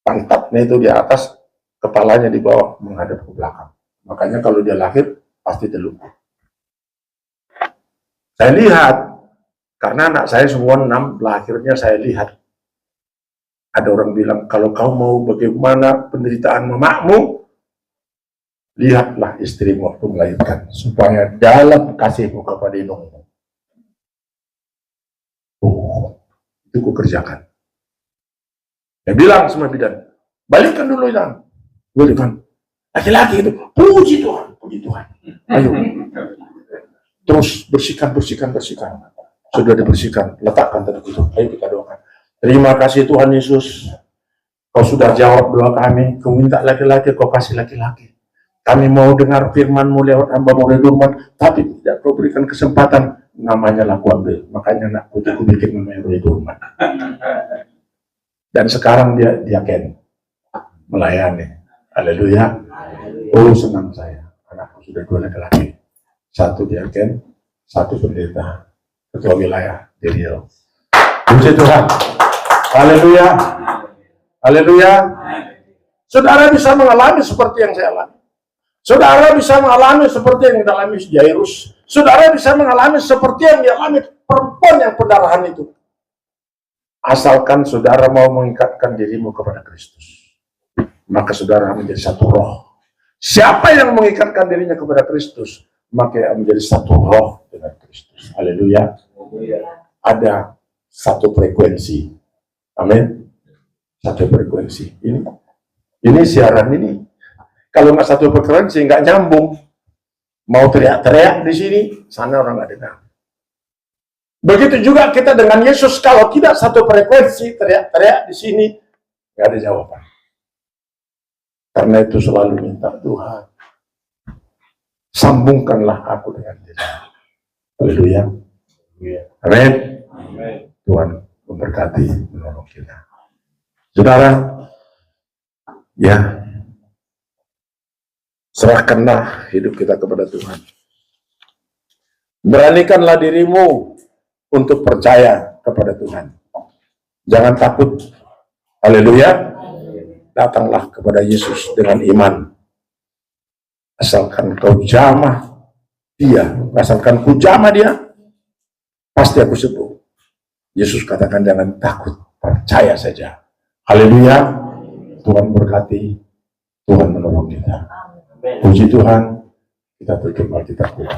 pantatnya itu di atas, kepalanya di bawah, menghadap ke belakang. Makanya kalau dia lahir, pasti telungkup. Saya lihat, karena anak saya semua 6, lahirnya saya lihat. Ada orang bilang, kalau kau mau bagaimana penderitaan mamamu, lihatlah istrimu waktu melahirkan, supaya dalam kasihmu kepada indukmu. Itu kukerjakan. Dia bilang sama bidan, balikkan dulu yang. Balikan. Laki-laki itu, puji Tuhan. Ayo. Terus bersihkan. Sudah dibersihkan, letakkan tadi itu. Ayo kita doakan. Terima kasih Tuhan Yesus. Kau sudah jawab doa kami. Kau minta laki-laki, kau kasih laki-laki. Kami mau dengar firman-Mu lewat hamba-Mu Durman, tapi tidak kau berikan kesempatan. Namanya lah ku ambil. Makanya anakku itu ku bikin namanya Durman. Dan sekarang dia Ken melayani. Haleluya. Oh, senang saya. Anakku sudah 2 laki-laki. 1 dia Ken, 1 pendeta. Ketua wilayah di Riau. Puji Tuhan. Haleluya. Haleluya. Saudara bisa mengalami seperti yang saya alami. Saudara bisa mengalami seperti yang dialami Jairus. Saudara bisa mengalami seperti yang dialami perempuan yang pendarahan itu. Asalkan saudara mau mengikatkan dirimu kepada Kristus, maka saudara menjadi satu roh. Siapa yang mengikatkan dirinya kepada Kristus, maka menjadi satu roh dengan Kristus. Haleluya. Ada satu frekuensi. Amin. Satu frekuensi. Ini siaran ini. Kalau nggak satu frekuensi, nggak nyambung. Mau teriak-teriak di sini, sana orang nggak dengar. Begitu juga kita dengan Yesus, kalau tidak satu frekuensi, teriak-teriak di sini, nggak ada jawaban. Karena itu selalu minta Tuhan, sambungkanlah aku dengan Dia. Haleluya. Amin. Tuhan memberkati, menolong kita. Saudara, ya, serahkanlah hidup kita kepada Tuhan. Beranikanlah dirimu untuk percaya kepada Tuhan. Jangan takut. Haleluya. Datanglah kepada Yesus dengan iman. Asalkan kau jamah dia, asalkan ku jamah dia, pasti aku sembuh. Yesus katakan jangan takut, percaya saja. Haleluya. Tuhan berkati, Tuhan menolong kita. Puji Tuhan, kita tutup Alkitab kita.